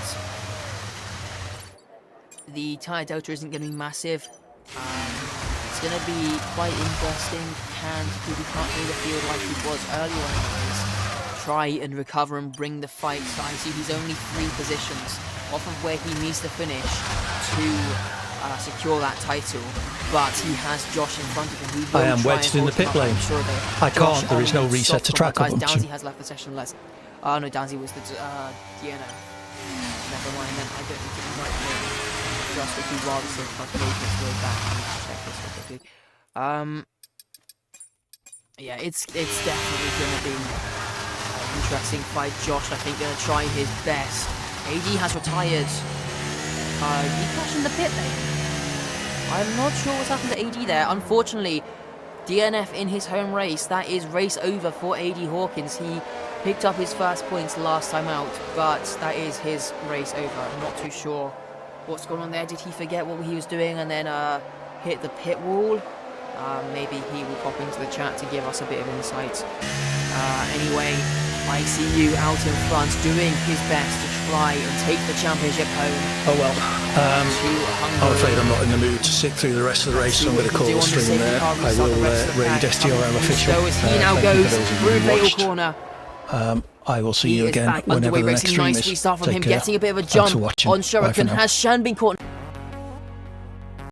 the tyre delta isn't going to be massive. It's going to be quite interesting. Can Takubi can't do the field like he was earlier on in the race. Try and recover and bring the fight. So I see he's only 3 positions off of where he needs to finish to secure that title, but he has Josh in front of him. He will I am try wedged and in the hold pit him up. lane. I'm sure that I Josh can't, there is no on reset soft to track guys. of them. Downsy has left the session less. Oh no, Downsy was the Diana. Never mind then, I don't think it might be just if he rather said plus maybe his way back. I need to check this real quickly. Yeah, it's definitely gonna be an interesting fight. Josh, I think, gonna try his best. AD has retired. He crashed in the pit lane. I'm not sure what's happened to AD there. Unfortunately, DNF in his home race. That is race over for AD Hawkins. He picked up his first points last time out, but that is his race over. I'm not too sure what's going on there. Did he forget what he was doing and then hit the pit wall? Maybe he will pop into the chat to give us a bit of insight. Anyway, ICU out in front, doing his best to try and take the championship home. Oh well, I'm afraid I'm not in the mood to sit through the rest of the race, so I'm going to call the stream there. I will raid SDRL official. So as he now goes through Fatal Corner. I will see you again whenever the next stream is. Nice restart from him, Take care. getting a bit of a Thanks for jump watching. on Bye for Shuriken. now. Has Shan been caught?